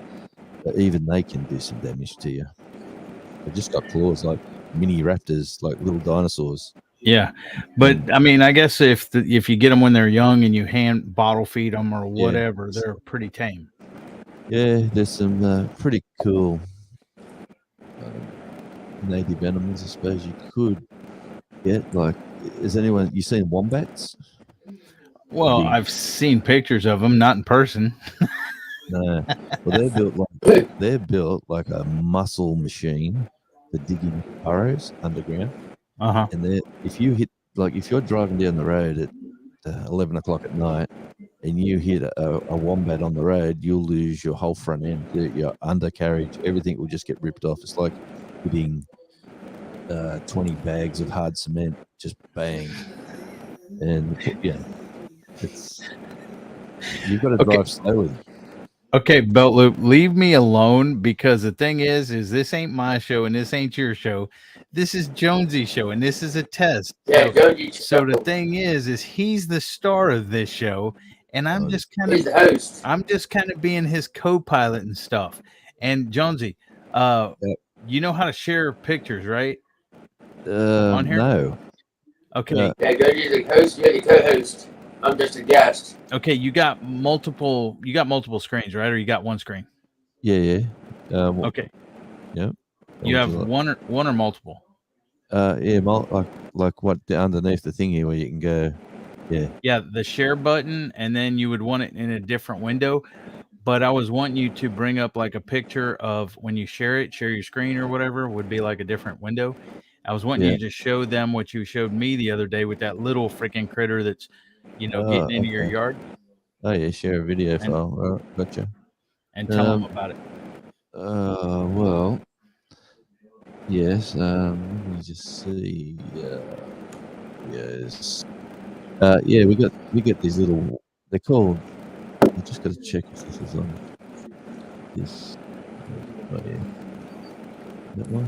But even they can do some damage to you. They've just got claws like mini raptors, like little dinosaurs. Yeah, but I mean, I guess if you get them when they're young and you hand bottle feed them or whatever, they're pretty tame. Yeah, there's some pretty cool native animals, I suppose you could get. Like, you seen wombats? Well, I've seen pictures of them, not in person. No, well, they're built like a muscle machine for digging burrows underground. And if you're driving down the road at 11 o'clock at night and you hit a wombat on the road, you'll lose your whole front end, your undercarriage, everything will just get ripped off. It's like hitting 20 bags of hard cement, just bang. And you've got to drive slowly. Okay, Belt Loop, leave me alone, because the thing is this ain't my show and this ain't your show. This is Jonesy's show and this is a test. Yeah, so the thing is he's the star of this show, and I'm just kind he's the host. I'm just kind of being his co-pilot and stuff. And Jonesy, you know how to share pictures, right? On here? No. Okay. Yeah, you're the host, you're the co-host. I'm just a guest. Okay, you got multiple screens, right? Or you got one screen? Yeah. Okay. Yep. You have one or multiple? Like what underneath the thingy where you can go. Yeah, the share button, and then you would want it in a different window. But I was wanting you to bring up like a picture of when you share your screen or whatever would be like a different window. I was wanting you to show them what you showed me the other day with that little freaking critter that's getting into your yard. Oh yeah, share a video file. All right, gotcha. And tell them about it. Well, yes. Let me just see. Yes. We got these little. They're called. I just got to check if this is on. This. Oh yeah. That one.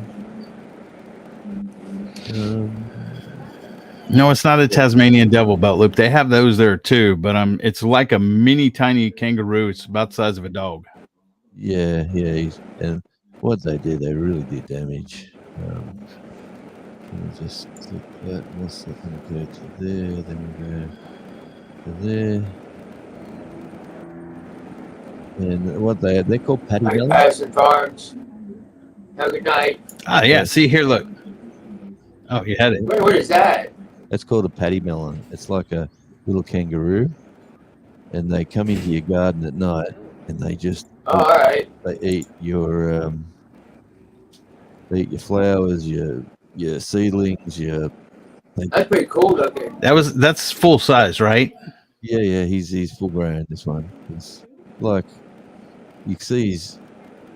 No, it's not a Tasmanian devil, Belt Loop. They have those there too, but it's like a mini tiny kangaroo. It's about the size of a dog. Yeah. And what they do, they really do damage. We'll just click that. What's that going to go to there? Then we go to there. And what they're called patty melons. Passing farms. Have a good night. Ah, yeah. See here, look. Oh, you had it. What is that? It's called a patty melon. It's like a little kangaroo, and they come into your garden at night, and they just all right. They eat your flowers, your seedlings, That's pretty cool looking. That's full size, right? Yeah. He's full grown. This one. It's like you can see he's.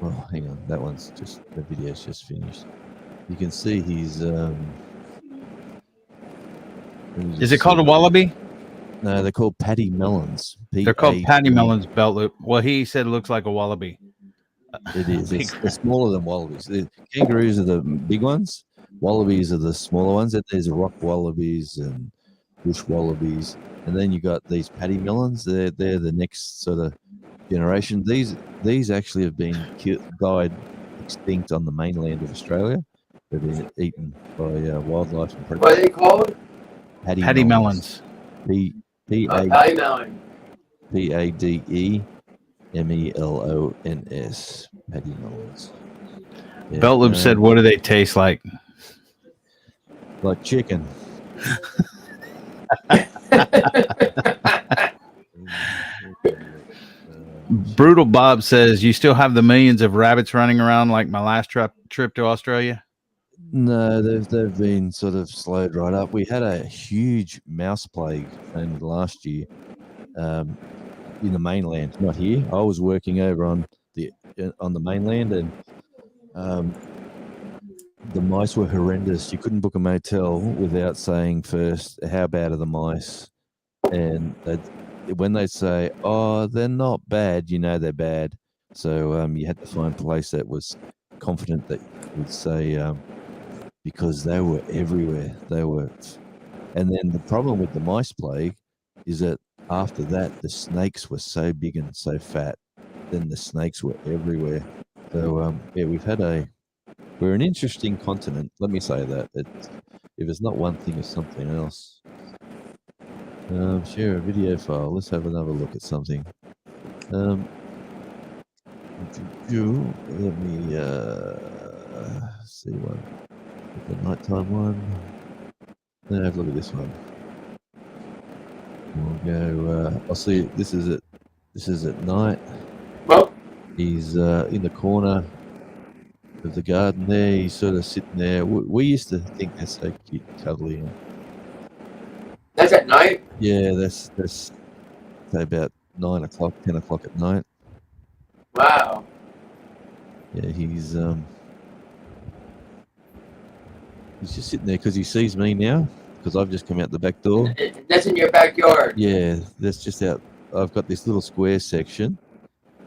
Oh, hang on. That one's just the video's just finished. You can see he's. Is it called a wallaby? No, they're called patty melons. They're called patty melons, belt loop. Well, he said it looks like a wallaby. It is. They're smaller than wallabies. The kangaroos are the big ones. Wallabies are the smaller ones. And there's rock wallabies and bush wallabies. And then you got these patty melons. They're the next sort of generation. These actually have been died extinct on the mainland of Australia. They've been eaten by wildlife and predators. What are they called? Patty melons. Patty melon. PADEMELONS. Patty melons. Yeah, Belt Loop said, "What do they taste like?" Like chicken. Brutal Bob says, "You still have the millions of rabbits running around like my last trip to Australia?" No, they've been sort of slowed right up. We had a huge mouse plague only last year in the mainland, not here. I was working over on the mainland, and the mice were horrendous. You couldn't book a motel without saying first, how bad are the mice? And when they say, oh, they're not bad, you know they're bad. So you had to find a place that was confident that would say, because they were everywhere. And then the problem with the mice plague is that after that, the snakes were so big and so fat. Then the snakes were everywhere. So we're an interesting continent. Let me say that. If it's not one thing, it's something else. Share a video file. Let's have another look at something. Let me see one. The nighttime one. Then have a look at this one. We'll go. I'll see. This is at night. Well, he's in the corner of the garden there. He's sort of sitting there. We used to think they're so cute and cuddly. That's at night? Yeah, that's say about 9 o'clock, 10 o'clock at night. Wow. Yeah, he's just sitting there because he sees me now, because I've just come out the back door. That's in your backyard? Yeah, that's just out. I've got this little square section,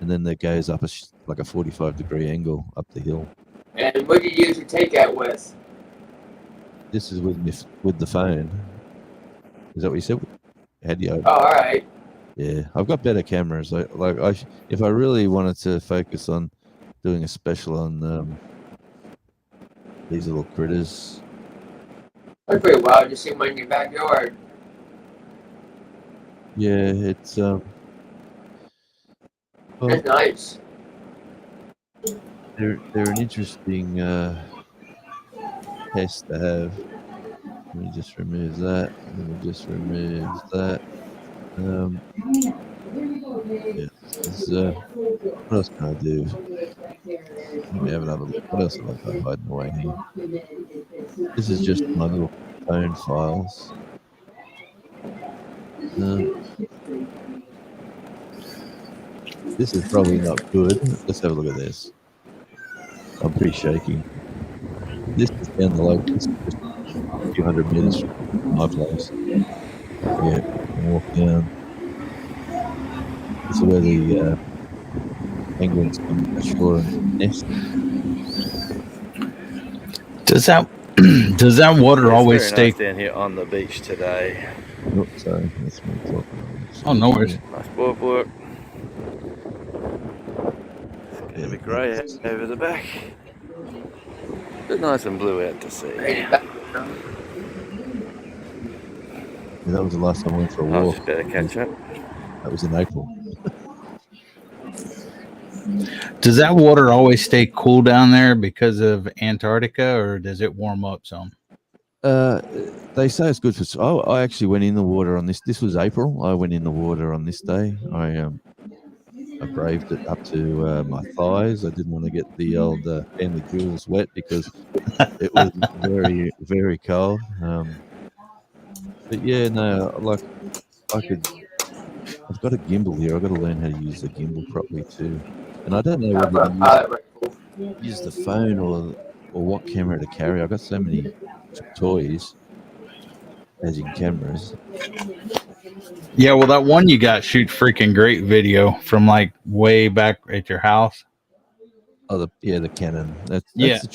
and then that goes up like a 45-degree angle up the hill. And what do you usually take that with? This is with the phone. Is that what you said? How do you? Oh, all right. Yeah, I've got better cameras. If I really wanted to focus on doing a special on these little critters. That's pretty wild to see them in your backyard. Yeah, it's That's nice. They're an interesting pest to have. Let me just remove that. Let me just remove that. Yeah, what else can I do? Let me have another look. What else have I got hiding away here? This is just my little phone files. This is probably not good. Let's have a look at this. I'm pretty shaky. This is down the local. This is just a few hundred meters from my place. Yeah, walk down. This is where the penguins come ashore and nest. Does that water always stay down here on the beach today? Oops, sorry, that's me talking. Oh, no worries. Nice boardwalk. It's gonna be grey over the back, but nice and blue out to sea. Yeah, that was the last time I went for a I'll walk. just better catch up. That was in April. Does that water always stay cool down there because of Antarctica, or does it warm up some? They say it's good for. Oh, I actually went in the water on this. This was April. I went in the water on this day. I braved it up to my thighs. I didn't want to get the old family jewels wet because it was very, very cold. But yeah, no, like I could. I've got a gimbal here. I've got to learn how to use the gimbal properly too. And I don't know whether to use the phone or what camera to carry. I've got so many toys, as in cameras. Yeah, well, that one you got shoots freaking great video from like way back at your house. Oh, the Canon. That's Yeah. a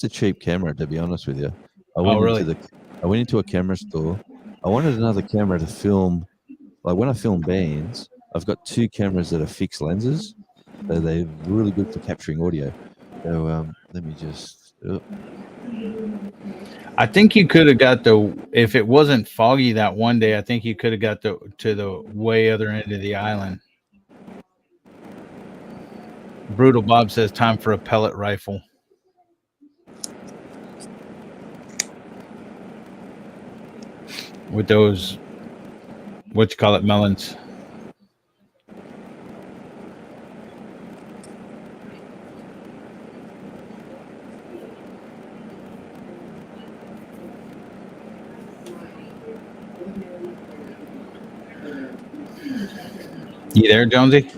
cheap camera, to be honest with you. I went into a camera store. I wanted another camera to film. Like when I film bands, I've got two cameras that are fixed lenses. So they're really good for capturing audio. So let me just. I think you could have got if it wasn't foggy that one day, I think you could have got to the way other end of the island. Brutal Bob says time for a pellet rifle. With those, what you call it, melons. You there, Jonesy?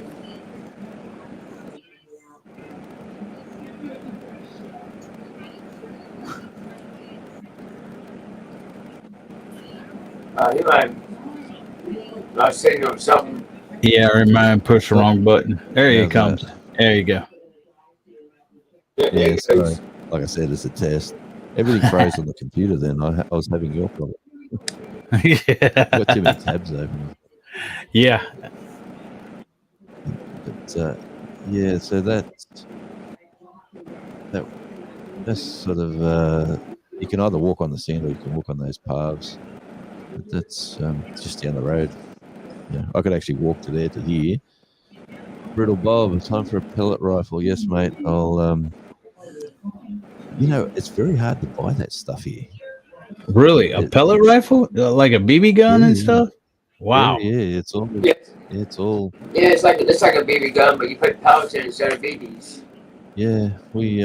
He might not saying or something. Yeah, I remember push the wrong button. There he comes. There you go. Yeah, sorry. Like I said, it's a test. Everything froze on the computer then. I was having your problem. Yeah. Got too many tabs open. Yeah. But yeah, so that's sort of you can either walk on the sand or you can walk on those paths. But that's just down the road. Yeah, I could actually walk to there to here. Brittle Bob, it's time for a pellet rifle. Yes, mate. I'll it's very hard to buy that stuff here. Really? A pellet rifle? Like a BB gun and stuff? Wow. Yeah, it's all. Yeah. It's all. Yeah, it's like a BB gun, but you put pellets in instead of BBs. Yeah, we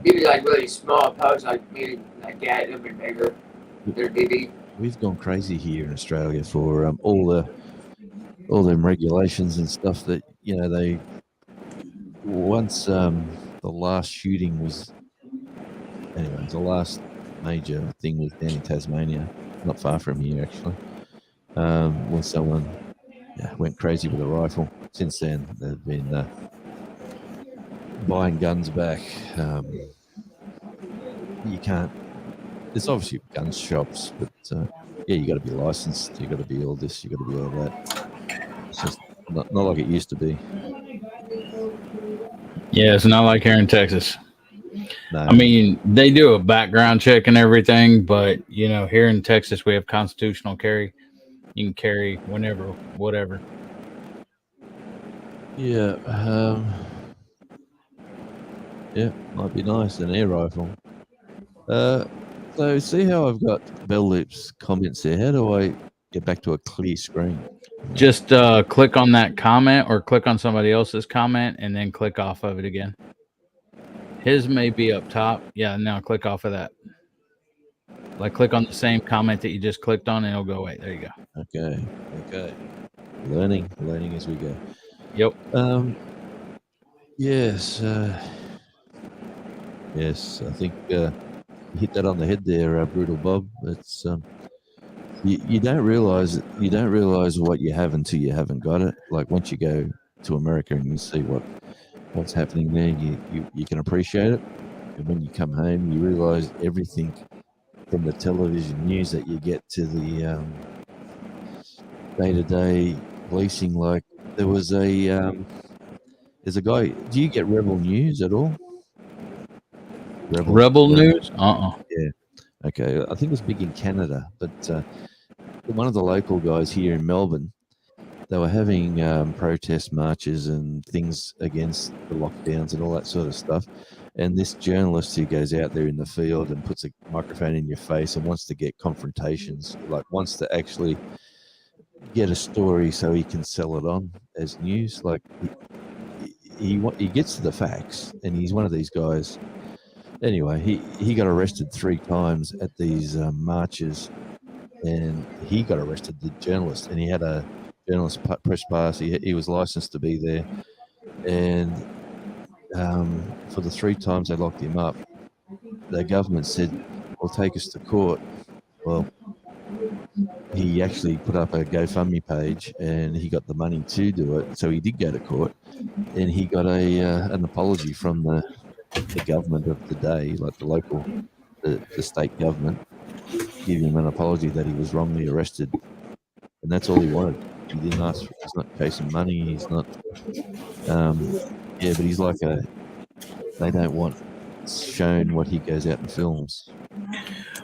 BB like really small pellets, like maybe like that, a little bit bigger. They're BB. We've gone crazy here in Australia for all them regulations and stuff that they once the last shooting was. Anyway, the last major thing was down in Tasmania, not far from here actually, when someone went crazy with a rifle. Since then, they've been buying guns back. You can't. There's obviously gun shops, but you got to be licensed. You got to be all this. You got to be all that. It's just not like it used to be. Yeah, it's not like here in Texas. No. I mean, they do a background check and everything, but here in Texas we have constitutional carry. You can carry whenever, whatever. Yeah. Might be nice, an air rifle. So see how I've got Bell Loop's comments there. How do I get back to a clear screen? Just click on that comment or click on somebody else's comment and then click off of it again. His may be up top. Yeah, now click off of that. Like click on the same comment that you just clicked on and it'll go away. There you go. Okay. Learning as we go. Yep. Yes. Yes, I think you hit that on the head there, Brutal Bob. It's you don't realize what you have until you haven't got it. Like once you go to America and you see what's happening there, you can appreciate it. And when you come home, you realize everything from the television news that you get to the day-to-day policing. Like there was there's a guy. Do you get Rebel News at all? Rebel News? Yeah. Okay. I think it was big in Canada, but one of the local guys here in Melbourne, they were having protest marches and things against the lockdowns and all that sort of stuff. And this journalist who goes out there in the field and puts a microphone in your face and wants to get confrontations, like wants to actually get a story so he can sell it on as news. Like he gets to the facts, and he's one of these guys. Anyway, he got arrested 3 times at these marches, and he got arrested, the journalist, and he had a journalist press pass. He was licensed to be there, and for the 3 times they locked him up, the government said, "Well, take us to court." Well, he actually put up a GoFundMe page, and he got the money to do it. So he did go to court, and he got an apology from the government of the day, like the state government, give him an apology that he was wrongly arrested, and that's all he wanted. He didn't ask. He's not chasing money. He's not. But he's like they don't want shown what he goes out and films.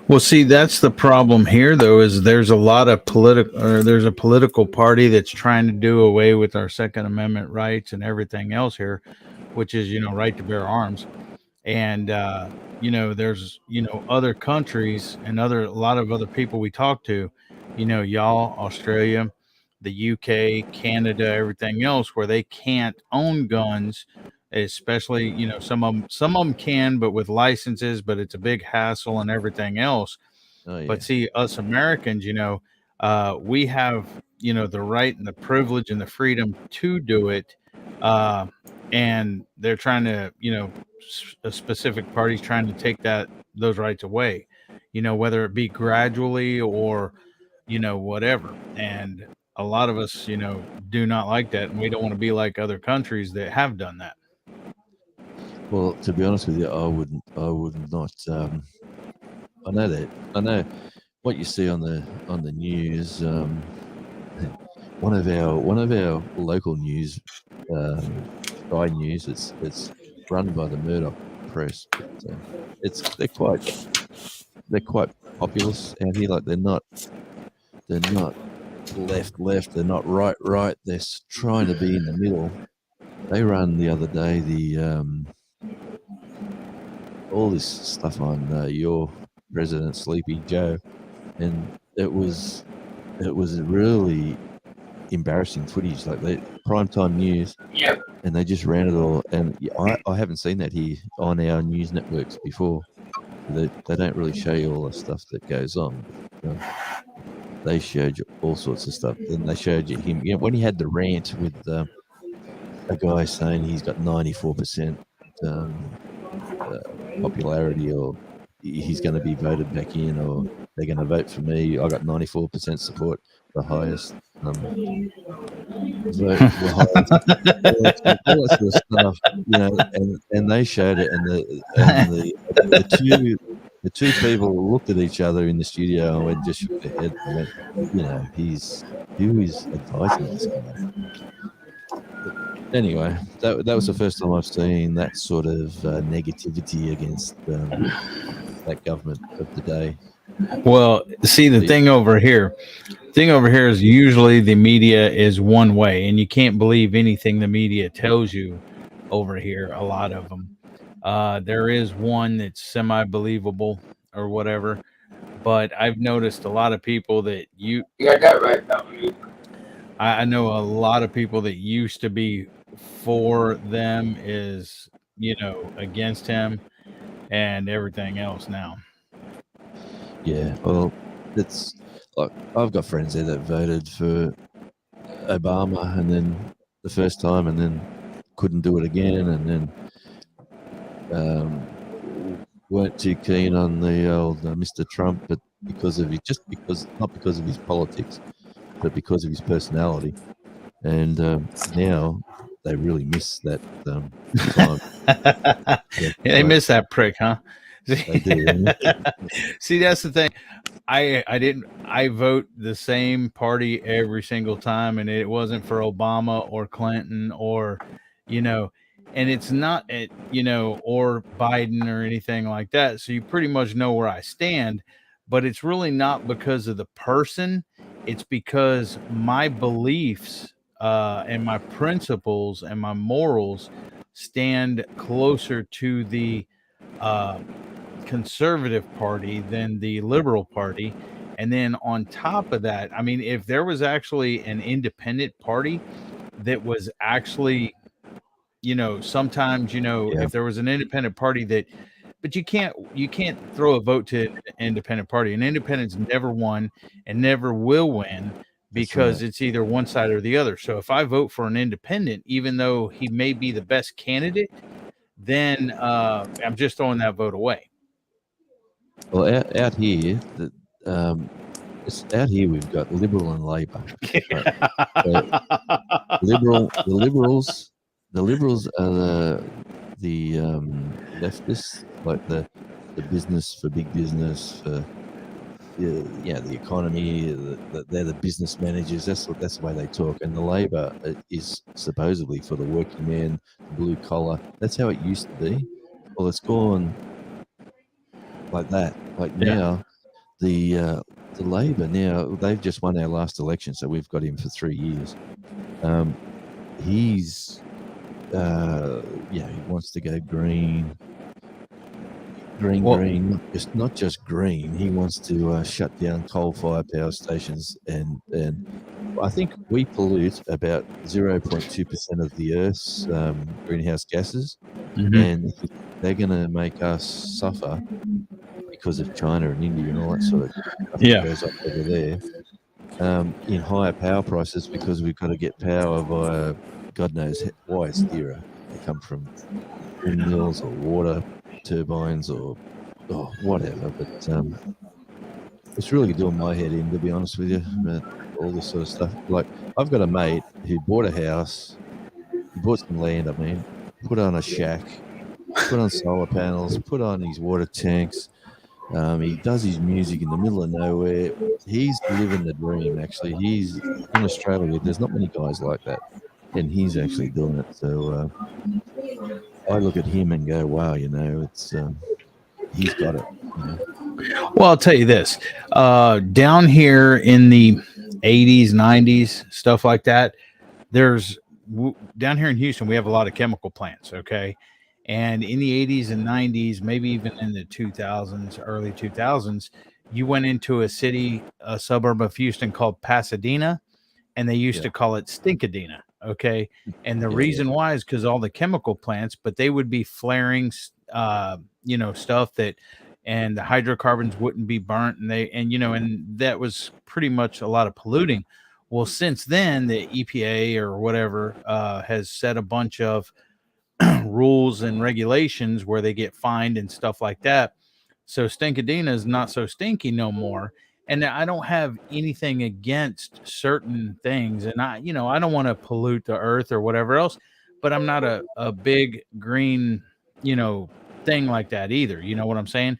Well, see, that's the problem here, though, is there's a lot of there's a political party that's trying to do away with our Second Amendment rights and everything else here, which is, right to bear arms. And, there's, other countries and a lot of other people we talk to, y'all, Australia, the UK, Canada, everything else, where they can't own guns, especially, some of them can, but with licenses, but it's a big hassle and everything else. Oh, yeah. But see, us Americans, we have, the right and the privilege and the freedom to do it. And they're trying to, a specific party's trying to take those rights away, whether it be gradually or, whatever. And a lot of us, do not like that. And we don't want to be like other countries that have done that. Well, to be honest with you, I would not. I know that. I know what you see on the news. One of our local news, Sky News. It's run by the Murdoch Press. But, they're quite populist out here. Like they're not left. They're not right. They're trying to be in the middle. They run the other day all this stuff on your president, Sleepy Joe, and it was really embarrassing footage, like the primetime news. Yep. And they just ran it all, and I haven't seen that here on our news networks before. They don't really show you all the stuff that goes on. They showed you all sorts of stuff. Then they showed you him when he had the rant with a guy saying he's got 94% popularity, or he's going to be voted back in, or they're going to vote for me. I got 94% support, the highest vote, all that sort of stuff, and they showed it, and the two people looked at each other in the studio and went, just shook their head and went, who is advising this guy? Anyway, that was the first time I've seen that sort of negativity against that government of the day. Well, see, the thing over here is usually the media is one way, and you can't believe anything the media tells you over here. A lot of them. There is one that's semi-believable or whatever, but I've noticed a lot of people that you got that right, W. I know a lot of people that used to be for them is, against him and everything else now. Yeah, well, it's like I've got friends there that voted for Obama, and then the first time, and then couldn't do it again, and then weren't too keen on the old Mr. Trump, but not because of his politics, but because of his personality. And now they really miss that time. They miss that prick, huh? They do. See, that's the thing. I vote the same party every single time, and it wasn't for Obama or Clinton or, and it's not or Biden or anything like that. So you pretty much know where I stand, but it's really not because of the person. It's because my beliefs and my principles and my morals stand closer to the conservative party than the liberal party. And then on top of that, I mean, if there was actually an independent party that was actually, sometimes, if there was an independent party but you can't throw a vote to an independent party. An independent's never won and never will win because it's either one side or the other. So if I vote for an independent, even though he may be the best candidate, then I'm just throwing that vote away. Well, out here, out here we've got Liberal and Labor. Right? So the Liberals are the leftists, like the business for big business, for the economy. They're the business managers. That's the way they talk. And the Labor is supposedly for the working man, the blue collar. That's how it used to be. Well, it's gone like that. Like now, the Labor now, they've just won our last election, so we've got him for 3 years. He's he wants to go green, not just green. He wants to shut down coal-fired power stations, and I think we pollute about 0.2% of the Earth's greenhouse gases, and they're going to make us suffer because of China and India and all that sort of stuff that goes up over there in higher power prices, because we've got to get power via God knows why it's dearer. They come from windmills or water turbines or whatever. But it's really doing my head in, to be honest with you, about all this sort of stuff. Like, I've got a mate who bought a house, he bought some land, put on a shack, put on solar panels, put on his water tanks. He does his music in the middle of nowhere. He's living the dream, actually. He's in Australia. There's not many guys like that, and he's actually doing it. So I look at him and go, wow, it's he's got it. Well, I'll tell you this. Down here in the 80s, 90s, stuff like that, down here in Houston, we have a lot of chemical plants, okay? And in the 80s and 90s, maybe even in the 2000s, early 2000s, you went into a suburb of Houston called Pasadena, and they used to call it Stinkadena, okay? And the reason why is because all the chemical plants, but they would be flaring, stuff that, and the hydrocarbons wouldn't be burnt, and that was pretty much a lot of polluting. Well, since then, the EPA or whatever has set a bunch of rules and regulations where they get fined and stuff like that. So Stinkadena is not so stinky no more. And I don't have anything against certain things. And I don't want to pollute the earth or whatever else, but I'm not a big green, thing like that either. You know what I'm saying?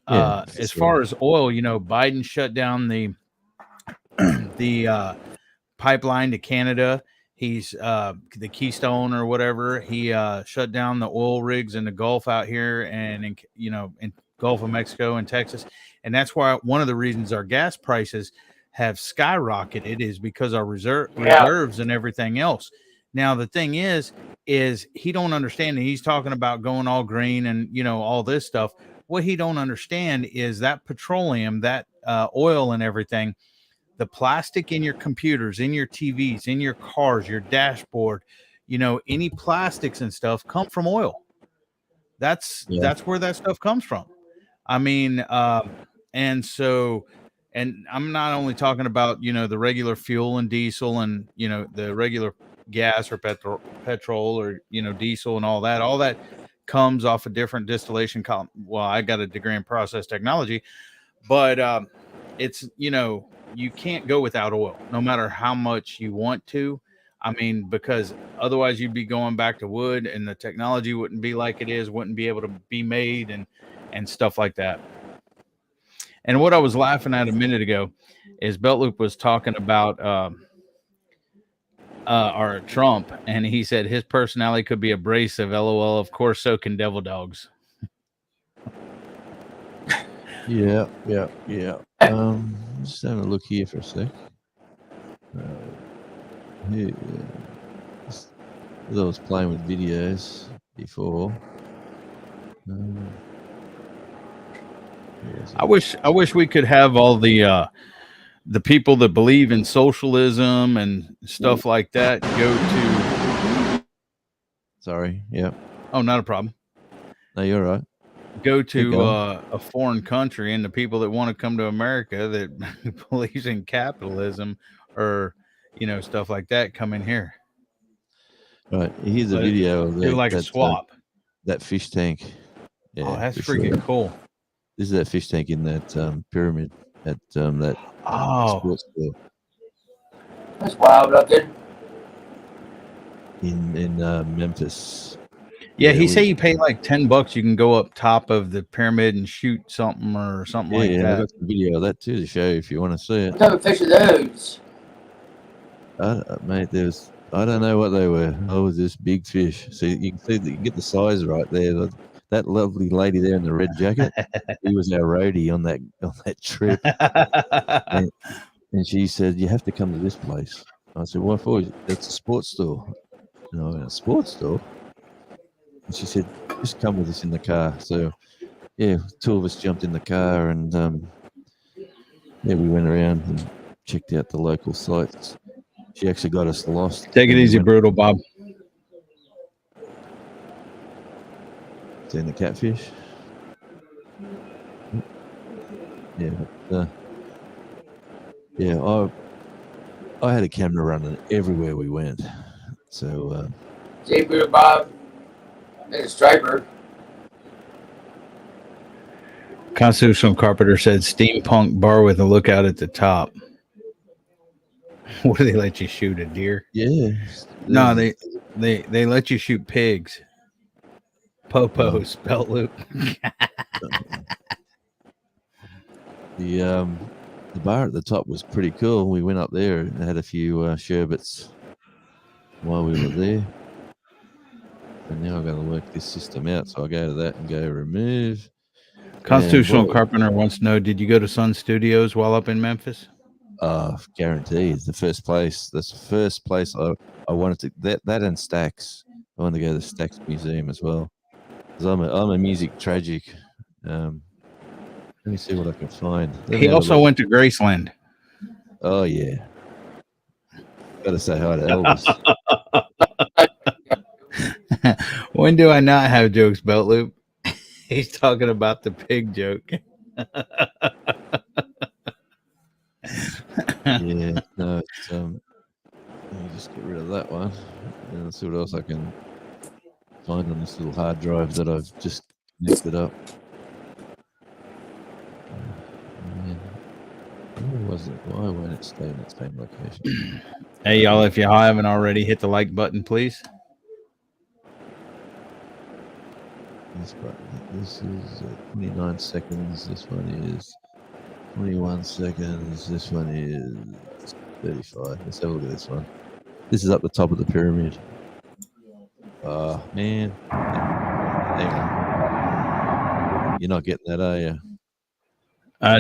As far as oil, Biden shut down the pipeline to Canada. He's the Keystone or whatever. He shut down the oil rigs in the Gulf out here and in Gulf of Mexico and Texas. And that's why one of the reasons our gas prices have skyrocketed is because our reserves and everything else. Now, the thing is he don't understand. And he's talking about going all green and, all this stuff. What he don't understand is that petroleum, that oil and everything, the plastic in your computers, in your TVs, in your cars, your dashboard, any plastics and stuff come from oil. That's where that stuff comes from. I mean, and I'm not only talking about, the regular fuel and diesel and, the regular gas or petrol or, diesel and all that comes off a different distillation column. Well, I got a degree in process technology, but it's, you can't go without oil, no matter how much you want to. I mean, because otherwise you'd be going back to wood and the technology wouldn't be like it is, wouldn't be able to be made and stuff like that. And what I was laughing at a minute ago is Belt Loop was talking about or Trump, and he said his personality could be abrasive. LOL. Of course, so can devil dogs. Yeah. Just having a look here for a sec. Here, I was playing with videos before. I wish we could have all the people that believe in socialism and stuff like that go to. Sorry. Yeah. Oh, not a problem. No, you're right. Go to a foreign country, and the people that want to come to America that believes in capitalism or stuff like that come in here. Right. Here's a video of that, like a swap. That fish tank. Yeah, oh, that's freaking cool. This is that fish tank in that pyramid at that sports store. That's wild looking. In Memphis. Yeah, he said you pay like $10. You can go up top of the pyramid and shoot something or something like that. Yeah, I got some video of that too to show you if you want to see it. What type of fish are those? Mate, I don't know what they were. Oh, was this big fish? So you can see that you get the size right there. That lovely lady there in the red jacket, he was our roadie on that trip. and she said, "You have to come to this place." I said, "What for?" It's a sports store. I went, a sports store? And she said, "Just come with us in the car." So, yeah, two of us jumped in the car and we went around and checked out the local sites. She actually got us lost. Take it easy, brutal Bob. Seen the catfish? Yeah, I had a camera running everywhere we went. So, J. Brutal Bob and a striper. Constitutional Carpenter said steampunk bar with a lookout at the top. What do they let you shoot, a deer? Yeah. No, they let you shoot pigs. Popos, belt loop. The bar at the top was pretty cool. We went up there and had a few sherbets while we were there. And now I've got to work this system out. So I'll go to that and go remove. Constitutional Carpenter wants to know, did you go to Sun Studios while up in Memphis? Guaranteed. The first place. That's the first place I wanted to. That and Stax. I wanted to go to the Stax Museum as well. Because I'm a music tragic. Let me see what I can find. He also went to Graceland. Oh yeah. Got to say hi to Elvis. When do I not have jokes, Belt Loop? He's talking about the pig joke. Yeah, no, it's, let me just get rid of that one and let's see what else I can find on this little hard drive that I've just connected up. Where was it? Why won't it stay in its same location? Hey, y'all, if you haven't already, hit the like button, please. This is 29 seconds. This one is 21 seconds. This one is 35. Let's have a look at this one. This is up the top of the pyramid. Oh, man. Hang on. You're not getting that, are you? I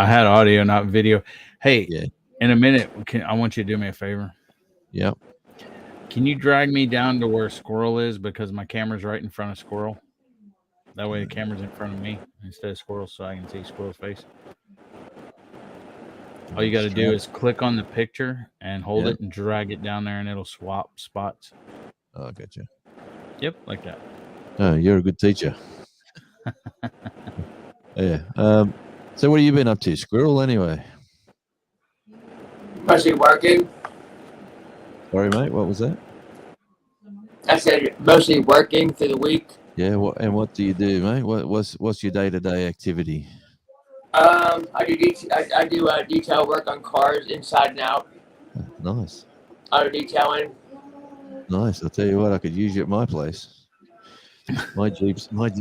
had audio, not video. Hey, yeah. In a minute, I want you to do me a favor. Yep. Can you drag me down to where Squirrel is, because my camera's right in front of Squirrel? That way the camera's in front of me instead of Squirrel, so I can see Squirrel's face. All you got to do is click on the picture and hold it and drag it down there, and it'll swap spots. Oh, I got you. Yep, like that. Oh, you're a good teacher. Yeah. So what have you been up to, Squirrel, anyway? Mostly working. Sorry, mate. What was that? I said mostly working through the week. Yeah. What do you do, mate? What's your day-to-day activity? I do detail work on cars inside and out. Nice. Auto detailing. Nice. I'll tell you what, I could use you at my place. My Jeep. What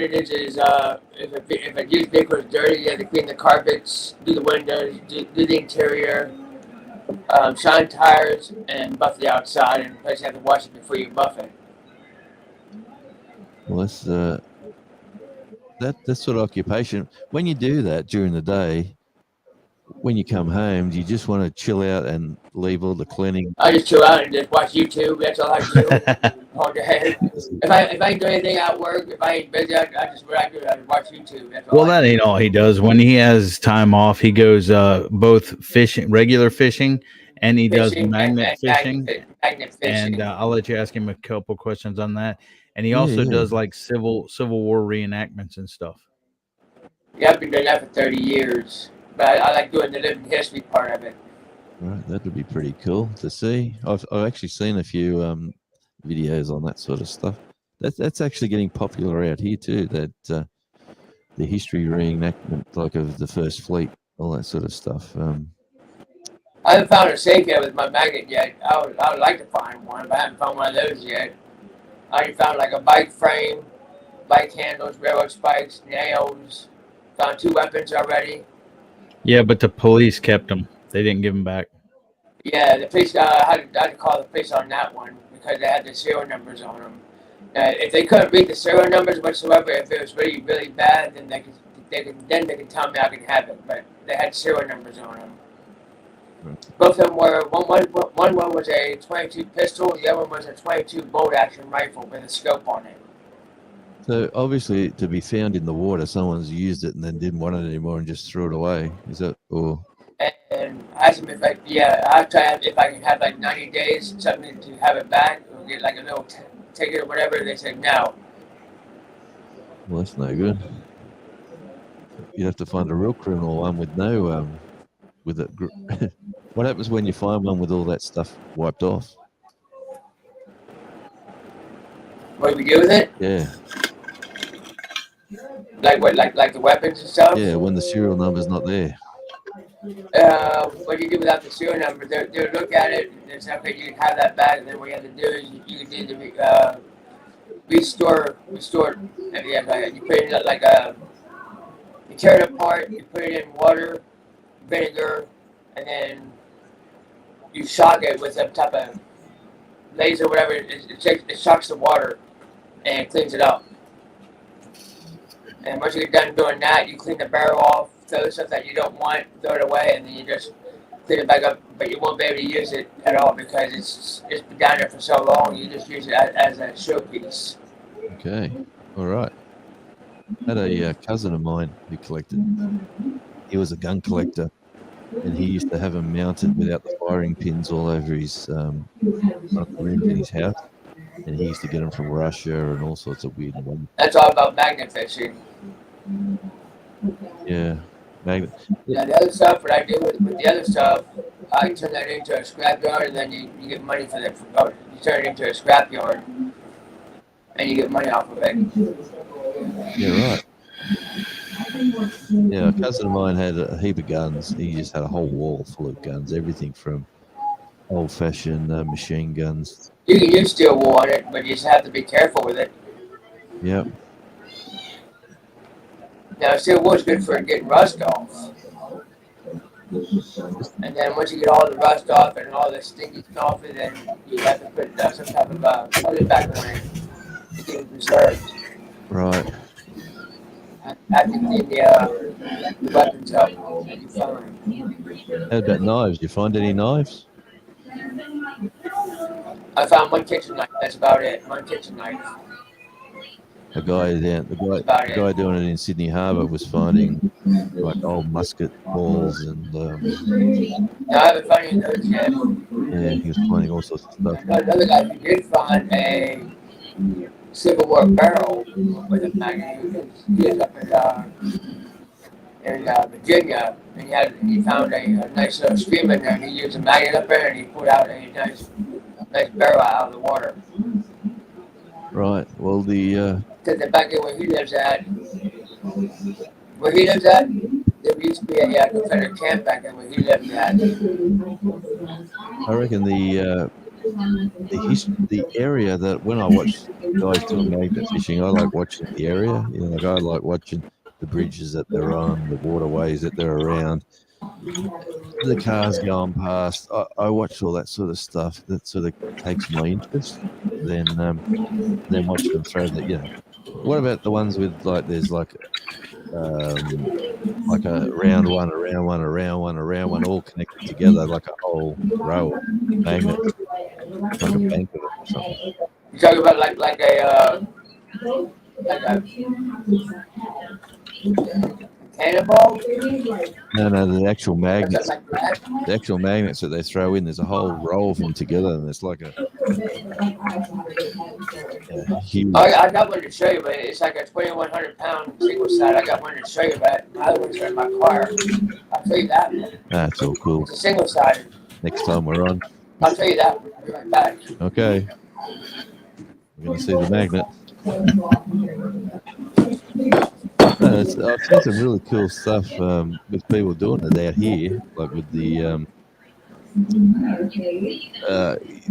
it is if a used vehicle is dirty, you have to clean the carpets, do the windows, do the interior. shine tires and buff the outside, and plus you have to wash it before you buff it. Well, that's sort of occupation. When you do that during the day, when you come home, do you just want to chill out and leave all the cleaning? I just chill out and just watch YouTube. That's all I do all day. If I do anything at work, if I ain't busy, I just what I do. I watch YouTube. That's all. Well, that ain't all he does. When he has time off, he goes both fishing, regular fishing, and he does magnet fishing. And I'll let you ask him a couple questions on that. And he also does like Civil War reenactments and stuff. Yeah, I've been doing that for 30 years. But I like doing the living history part of it. Right, that would be pretty cool to see. I've actually seen a few videos on that sort of stuff. That's actually getting popular out here too. That the history reenactment, like of the First Fleet, all that sort of stuff. I haven't found a safe yet with my magnet yet. I would like to find one, but I haven't found one of those yet. I already found like a bike frame, bike handles, railroad spikes, nails. Found 2 weapons already. Yeah, but the police kept them. They didn't give them back. Yeah, the police. I had to call the police on that one because they had the serial numbers on them. If they couldn't read the serial numbers whatsoever, if it was really, really bad, then they could tell me I could have it. But they had serial numbers on them. Right. Both of them were one was a 22 pistol, the other one was a 22 bolt action rifle with a scope on it. So obviously, to be found in the water, someone's used it and then didn't want it anymore and just threw it away. Is that or? And asked him if I'll try if I can have like 90 days something to have it back or get like a little ticket or whatever. They said no. Well, that's no good. You'd have to find a real criminal one with no with it. What happens when you find one with all that stuff wiped off? What do we do with it? Yeah. Like what? Like the weapons and stuff? Yeah, when the serial number's not there. What do you do without the serial number? They'll look at it and say, okay, you can have that back. And then what you have to do is you can do the restore. You put it in like you tear it apart. You put it in water, vinegar, and then you shock it with some type of laser, whatever. It shocks the water and it cleans it up. And once you get done doing that, you clean the barrel off, throw the stuff that you don't want, throw it away, and then you just clean it back up. But you won't be able to use it at all because it's been down there for so long. You just use it as a showpiece. Okay, all right. I had a cousin of mine who collected. He was a gun collector, and he used to have them mounted without the firing pins all over his rooms in his house. And he used to get them from Russia and all sorts of weird ones. That's all about magnet fishing. Yeah, magnet. Yeah, the other stuff, what I do with the other stuff, I turn that into a scrapyard, and then you get money for that. You turn it into a scrapyard, and you get money off of it. Yeah, right. Yeah, a cousin of mine had a heap of guns. He just had a whole wall full of guns, everything from old-fashioned machine guns. You can use steel wool on it, but you just have to be careful with it. Yep. Now, steel wool is good for getting rust off. And then once you get all the rust off and all the stinky stuff off it, then you have to put some type of color back on it to get it preserved. Right. I can clean the weapons up that you find. How about knives? Did you find any knives? I found one kitchen knife. That's about it. One kitchen knife. The guy doing it in Sydney Harbour was finding like old musket balls and. No, I haven't found any of those yet. Yeah, he was finding all sorts of stuff. Another guy who did find a Civil War barrel with a magnet. He was up in Virginia, and he found a nice little stream in there, and he used a magnet up there, and he pulled out a nice barrel out of the water. Right. Well, because the back there where he lives at, there used to be a Confederate camp back there where he lived at. I reckon the area that when I watch guys doing magnet fishing, I like watching the area. You know, like I like watching the bridges that they're on, the waterways that they're around. the cars going past, I watch all that sort of stuff. That sort of takes my interest. Then watch them throw that. What about the ones with there's like a round one, a round one, a round one, a round one, all connected together like a whole row of magnets, like a bank of it or something. You talking about like a cannonball? No, the actual magnets. Like that? The actual magnets that they throw in. There's a whole row of them together, and it's like a huge. I got one to show you, but it's like a 2,100-pound single side. I got one to show you, but my other one's in my car. I'll tell you that one. That's all cool. It's a single side. Next time we're on. I'll tell you that one. I'll be right back. Okay. We're going to see the magnet. I've seen some really cool stuff with people doing it out here, like with the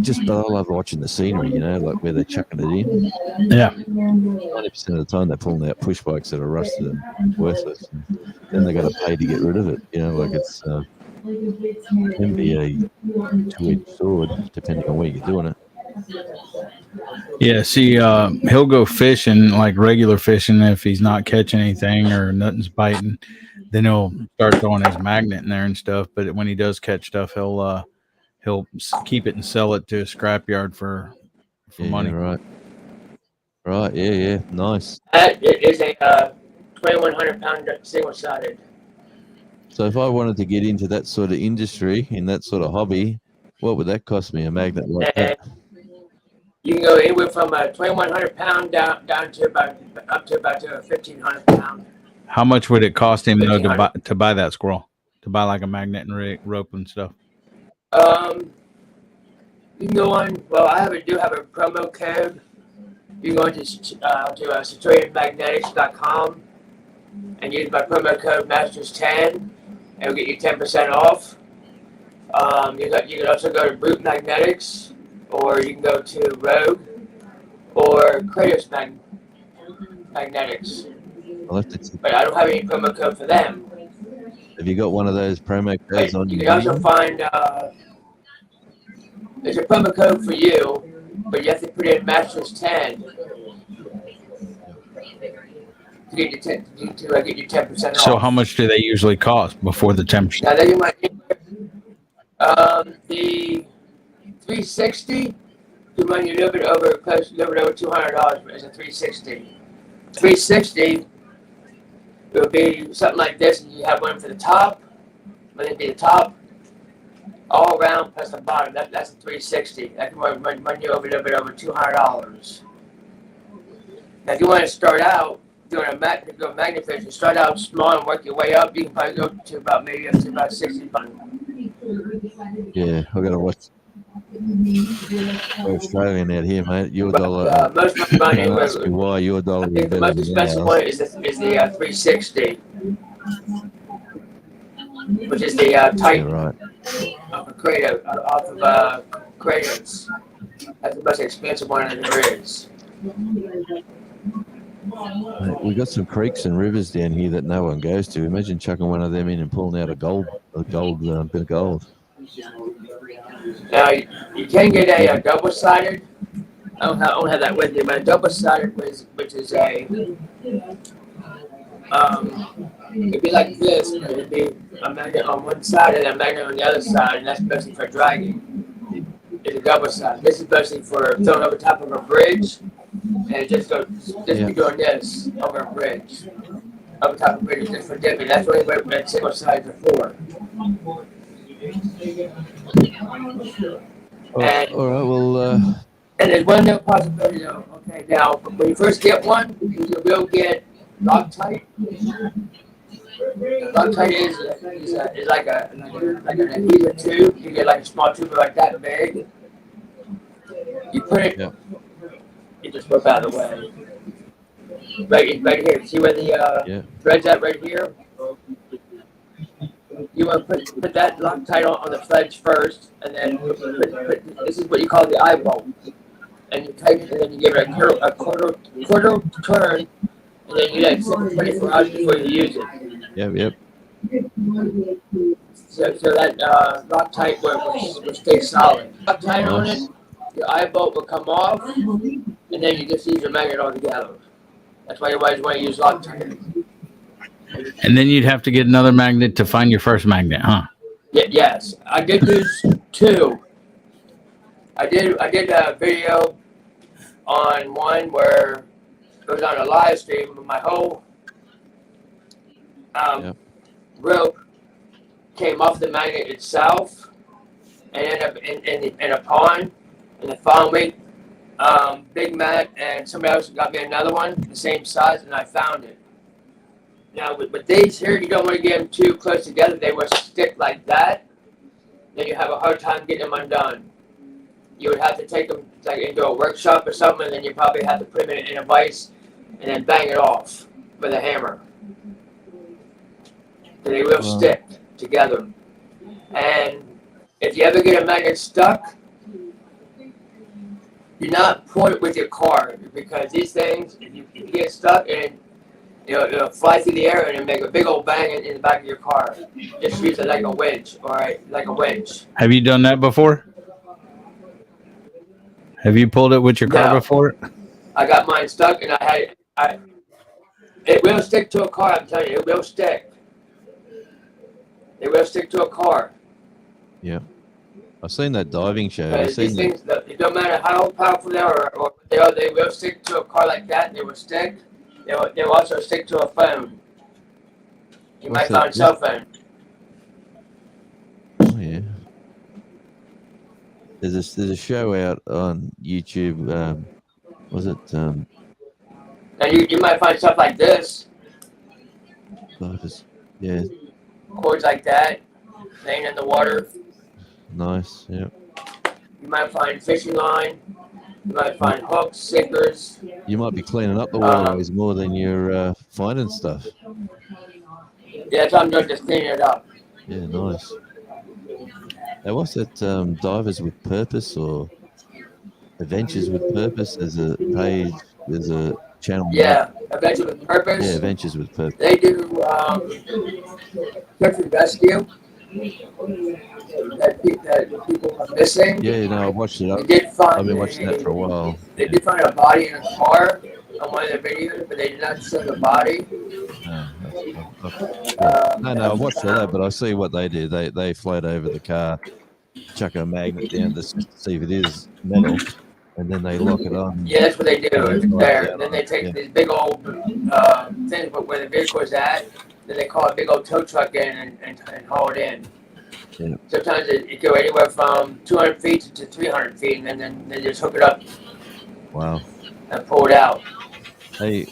just. I love watching the scenery, like where they're chucking it in. Yeah. 90% of the time they're pulling out push bikes that are rusted and worthless, and then they got to pay to get rid of it. Like it's can be a two-edged sword depending on where you're doing it. Yeah, see, he'll go fishing, like regular fishing, if he's not catching anything or nothing's biting, then he'll start throwing his magnet in there and stuff. But when he does catch stuff, he'll keep it and sell it to a scrapyard for money. Right, yeah, nice. It is a 2,100-pound single-sided. So if I wanted to get into that sort of industry, in that sort of hobby, what would that cost me, a magnet like that? You can go anywhere from a 2,100-pound down to about 1,500-pound. How much would it cost him though to buy that squirrel? To buy like a magnet and rope and stuff? You can go on. Well, I do have a promo code. You can go to CenturionMagnetics.com and use my promo code Masters10, and it'll get you 10% off. You can also go to Brute Magnetics, or you can go to Rogue or Kratos Magnetics. But I don't have any promo code for them. Have you got one of those promo codes on you? You can also find there's a promo code for you, but you have to put in Masters10 to get you 10% off. So how much do they usually cost before the 10%? Now they might. The 360, you run you a little bit over $200 as a 360. 360, it would be something like this, and you have one for the top, but it'd be the top, all around plus the bottom. That's a 360. That can run you a little bit over $200. Now, if you want to start out doing a magnet fish, you start out small and work your way up. You can probably go to about $60. Yeah, I got to watch. We're Australian out here, mate. Your dollar. Most of my money ask me why your dollar is the better most than expensive ours. one is the 360, which is the Titan right. off of Kratos. That's the most expensive one that there is. Mate, we got some creeks and rivers down here that no one goes to. Imagine chucking one of them in and pulling out a bit of gold. Now you can get a double-sided. I don't have that with me, but a double-sided, which is it'd be like this. It'd be a magnet on one side and a magnet on the other side, and that's mostly for dragging. It's a double-sided. This is mostly for throwing over top of a bridge, and it just be doing this over a bridge. Over top of a bridge, just for dipping. That's what single sides are for. All right, well. And there's one other possibility, though. Okay, now when you first get one, you will get Loctite. Loctite is like an adhesive tube. You get like a small tube like that big. You put it. Yeah. You just flip out of the way. Right here. See where the thread's at right here? You want to put that Loctite on the threads first, and then put this is what you call the eye bolt. And you tighten it, and then you give it a quarter turn, and then you let it sit for 24 hours before you use it. Yep. So that Loctite will stay solid. Loctite on it, your eye bolt will come off, and then you just use your magnet altogether. That's why you always want to use Loctite. And then you'd have to get another magnet to find your first magnet, huh? Yes, I did use 2. I did a video on one where it was on a live stream with my whole rope came off the magnet itself and ended up in a pond. And the following week, Big Matt and somebody else got me another one, the same size, and I found it. Now, with these here, you don't want to get them too close together. They will stick like that. Then you have a hard time getting them undone. You would have to take them into a workshop or something, and then you probably have to put them in a vise and then bang it off with a hammer. So they will stick together. And if you ever get a magnet stuck, do not point it with your car, because these things, if you get stuck, and it'll fly through the air and it'll make a big old bang in the back of your car. Just use it like a winch, like a winch. Have you done that before? Have you pulled it with your car before? I got mine stuck, and it will stick to a car. I'm telling you, it will stick. It will stick to a car. Yeah, I've seen that diving show. These things, it don't matter how powerful they are, or they will stick to a car like that. They will stick. They will also stick to a phone. You might find a cell phone. Oh yeah. There's a show out on YouTube. Was it? And you might find stuff like this. Yeah. Cords like that, laying in the water. Nice. Yeah. You might find fishing line. You might find hooks, sinkers. You might be cleaning up the waterways more than you're finding stuff. Yeah, that's what I'm doing, just cleaning it up. Yeah, nice. Now, what's that? Divers with Purpose or Adventures with Purpose? There's a page. There's a channel. Yeah, Adventures with Purpose. Yeah, Adventures with Purpose. They do search and rescue. That people are missing. Yeah, no, I watched it. I've been watching that for a while. They did find a body in a car on one of the videos, but they did not show the body. No, I watched all that, but I see what they do. They float over the car, chuck a magnet down to see if it is metal, and then they lock it on. Yeah, that's what they do. There. Then they take these big old things where the vehicle is at. Then they call a big old tow truck in and haul it in. Yeah. Sometimes it go anywhere from 200 feet to 300 feet, and then they just hook it up. Wow. And pull it out. Hey,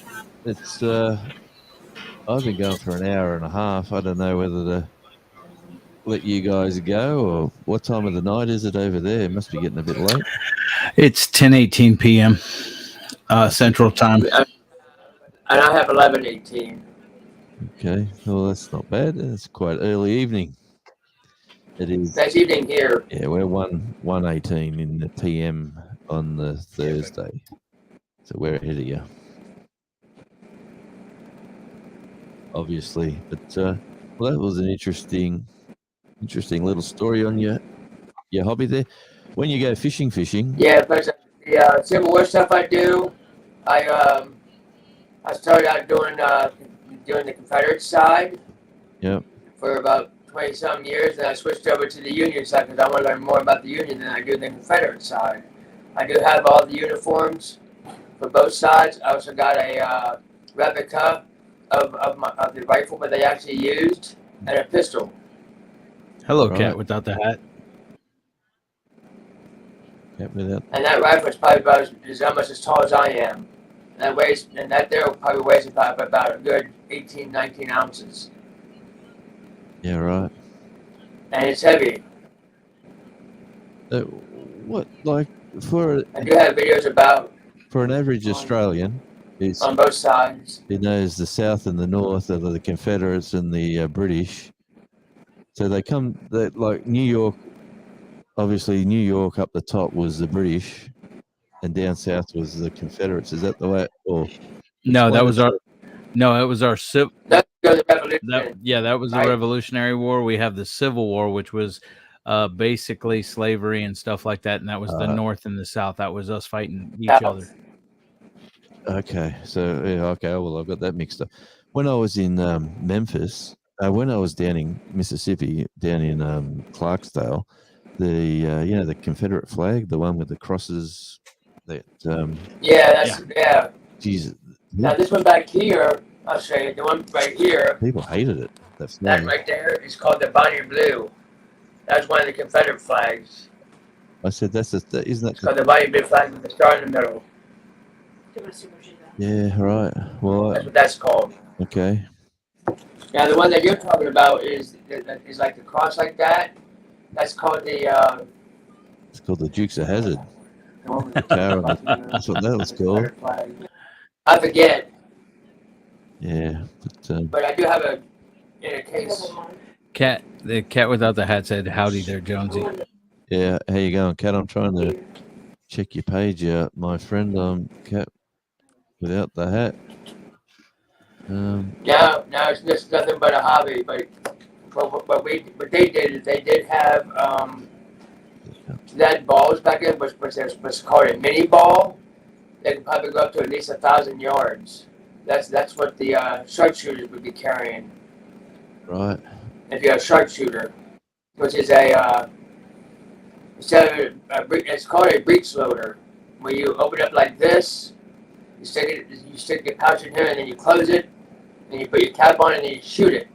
it's I've been going for an hour and a half. I don't know whether to let you guys go or what time of the night is it over there? It must be getting a bit late. It's 10:18 p.m. Central Time. And I have 11:18. Okay, well that's not bad. It's quite early evening. It is. That's evening here. Yeah, we're 1:18 in the PM on the Thursday, so we're ahead of you. Obviously, but well, that was an interesting little story on your hobby there. When you go fishing. Yeah, but the Civil War stuff I do, I started out doing the Confederate side. Yep. For about 20-some years, and I switched over to the Union side because I want to learn more about the Union than I do the Confederate side. I do have all the uniforms for both sides. I also got a replica of the rifle that they actually used, and a pistol. Hello, cat without the hat. Cat without. And that rifle is probably almost as tall as I am. And that there probably weighs about a good 18, 19 ounces. Yeah, right. And it's heavy. What, like, for I do have videos about. For an average Australian, on both sides. He knows the South and the North are the Confederates and the British. So like New York, obviously New York up the top was the British, and down south was the Confederates. Is that the way? Or no, that was our civil. The revolution. That was the Right. Revolutionary War. We have the Civil War, which was basically slavery and stuff like that, and that was the North and the South. That was us fighting each other. Okay, so yeah, okay, well, I've got that mixed up. When I was in Memphis, when I was down in Mississippi, down in Clarksdale, the Confederate flag, the one with the crosses, that Yeah. Jesus, Now this one back here, I'll show you. The one right here, people hated it. that flag. right there is called the Bonnie Blue. That's one of the Confederate flags. I said, isn't that? It's called the Bonnie Blue flag with the star in the middle. Yeah, right. Well, That's what that's called. okay. Now the one that you're talking about is like the cross like that. That's called the. It's called the Dukes of Hazzard. That's That's what that was called. I forget, Yeah, but I do have in a case. The cat without the hat said, "Howdy there, Jonesy." yeah. How you going, Cat? I'm trying to check your page out, my friend. Cat without the hat. No, it's just nothing but a hobby. But what they did is they did have that balls back then was called a mini ball. They could probably go up to at least 1,000 yards. That's what the sharpshooters would be carrying. Right. If you're a sharpshooter, which is it's called a breech loader, where you open it up like this, you stick your pouch in here, and then you close it, and you put your cap on it, and then you shoot it.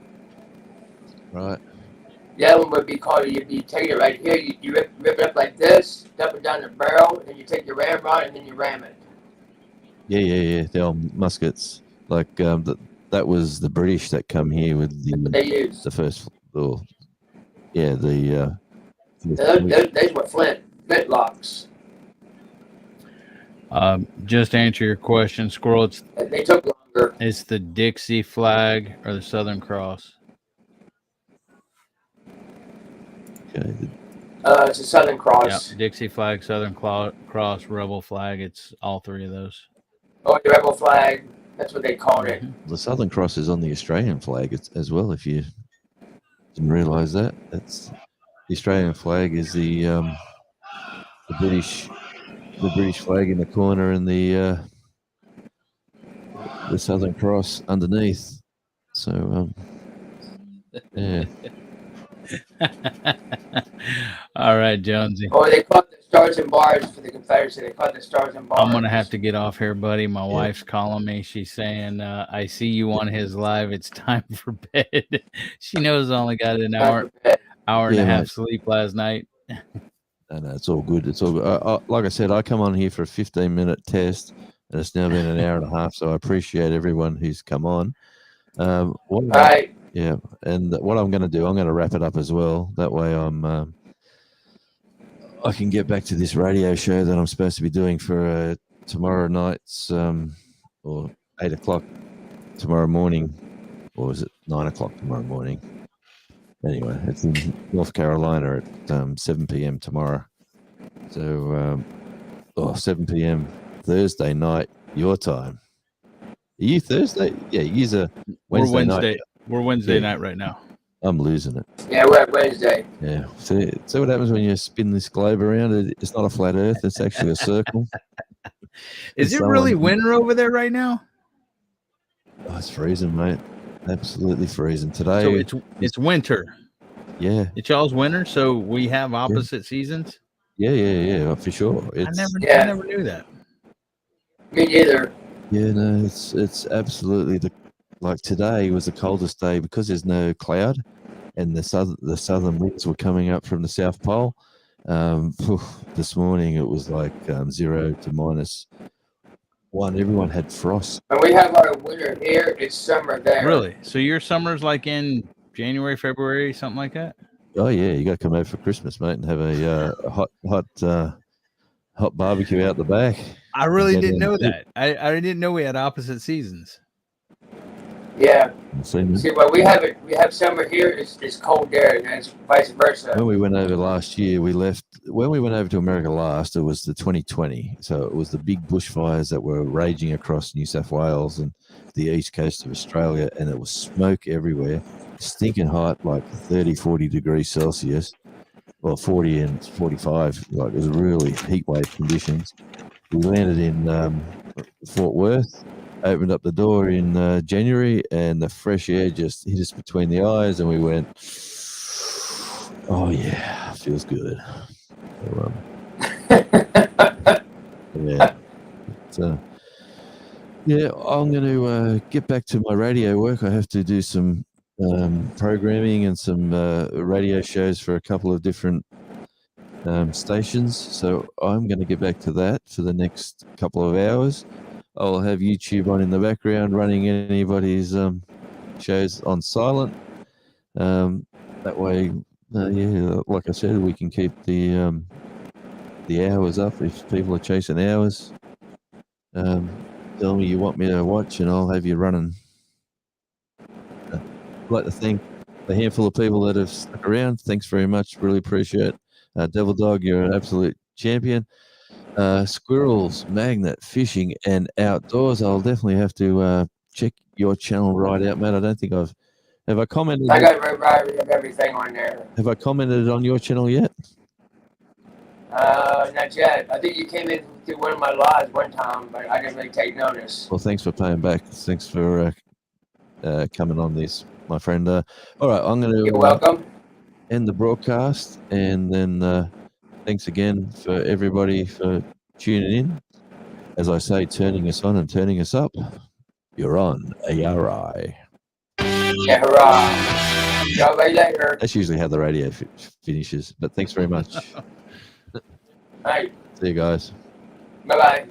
Right. The other one would be called, you'd be taking it right here, you rip it up like this, dump it down the barrel, and then you take your ramrod, and then you ram it. Yeah. The old muskets, like that was the British that come here with They used. the first. Yeah, Those were flint locks. Just to answer your question, Squirrel, They took longer. it's the Dixie flag or the Southern Cross. Okay. It's a Southern Cross. Yeah, Dixie flag, Southern Cross, Rebel flag. It's all three of those. Oh, the Rebel flag. That's what they called it. The Southern Cross is on the Australian flag as well. If you didn't realise that, that's the Australian flag is the British flag in the corner and the Southern Cross underneath. So yeah. All right, Jonesy. Or they called the Stars and Bars for the Confederacy. They called the Stars and Bars. I'm gonna have to get off here, buddy. My wife's calling me. She's saying, "I see you on his live. It's time for bed." She knows I only got an hour and a half sleep last night. No, it's all good. It's all good. Like I said, I come on here for a 15-minute test, and it's now been an hour and a half. So I appreciate everyone who's come on. All right. Yeah, and what I'm going to do, I'm going to wrap it up as well. That way, I can get back to this radio show that I'm supposed to be doing for tomorrow night's or 8 o'clock tomorrow morning, or is it 9 o'clock tomorrow morning? Anyway, it's in North Carolina at 7 p.m. tomorrow. So, 7 p.m. Thursday night, your time. Are you Thursday? Yeah, you's a Wednesday night. We're Wednesday night right now. I'm losing it. Yeah, we're at Wednesday. Yeah. See what happens when you spin this globe around? It's not a flat Earth. It's actually a circle. Is it really winter over there right now? Oh, it's freezing, mate. Absolutely freezing today. So it's winter. Yeah. It's y'all's winter, so we have opposite seasons. Yeah, for sure. I never knew that. Me neither. Yeah, no, it's absolutely like today was the coldest day because there's no cloud, and the southern winds were coming up from the South Pole. This morning it was like 0 to -1. Everyone had frost. When we have our winter here, it's summer there. Really? So your summer's like in January, February, something like that? Oh yeah, you got to come over for Christmas, mate, and have a hot barbecue out the back. I really didn't know that. I didn't know we had opposite seasons. Yeah. See, well, we have summer here. It's cold there, and it's vice versa. when we went over last year, when we went over to America last, it was the 2020. So it was the big bushfires that were raging across New South Wales and the east coast of Australia, and it was smoke everywhere, stinking hot, like 30, 40 degrees Celsius, well, 40 and 45. Like, it was really heat wave conditions. We landed in Fort Worth, opened up the door in January, and the fresh air just hit us between the eyes, and we went, oh yeah, feels good. So, yeah. So, yeah, I'm going to get back to my radio work. I have to do some programming and some radio shows for a couple of different stations. So I'm going to get back to that for the next couple of hours. I'll have YouTube on in the background, running anybody's shows on silent. That way, yeah, like I said, we can keep the hours up if people are chasing hours. Tell me you want me to watch, and I'll have you running. I'd like to thank the handful of people that have stuck around. Thanks very much. Really appreciate it. Devil Dog, you're an absolute champion. Squirrels, Magnet, Fishing, and Outdoors. I'll definitely have to check your channel right out, Matt. I don't think have I commented. I got everything on there. Have I commented on your channel yet? Not yet. I think you came in through one of my lives one time, but I didn't really take notice. Well, thanks for paying back. Thanks for coming on this, my friend. All right, I'm going to. You're welcome. End the broadcast, and then thanks again for everybody for tuning in. As I say, turning us on and turning us up. You're on ARI. Yeah, hurrah. Y'all later. That's usually how the radio finishes, but thanks very much. All right. See you guys. Bye-bye.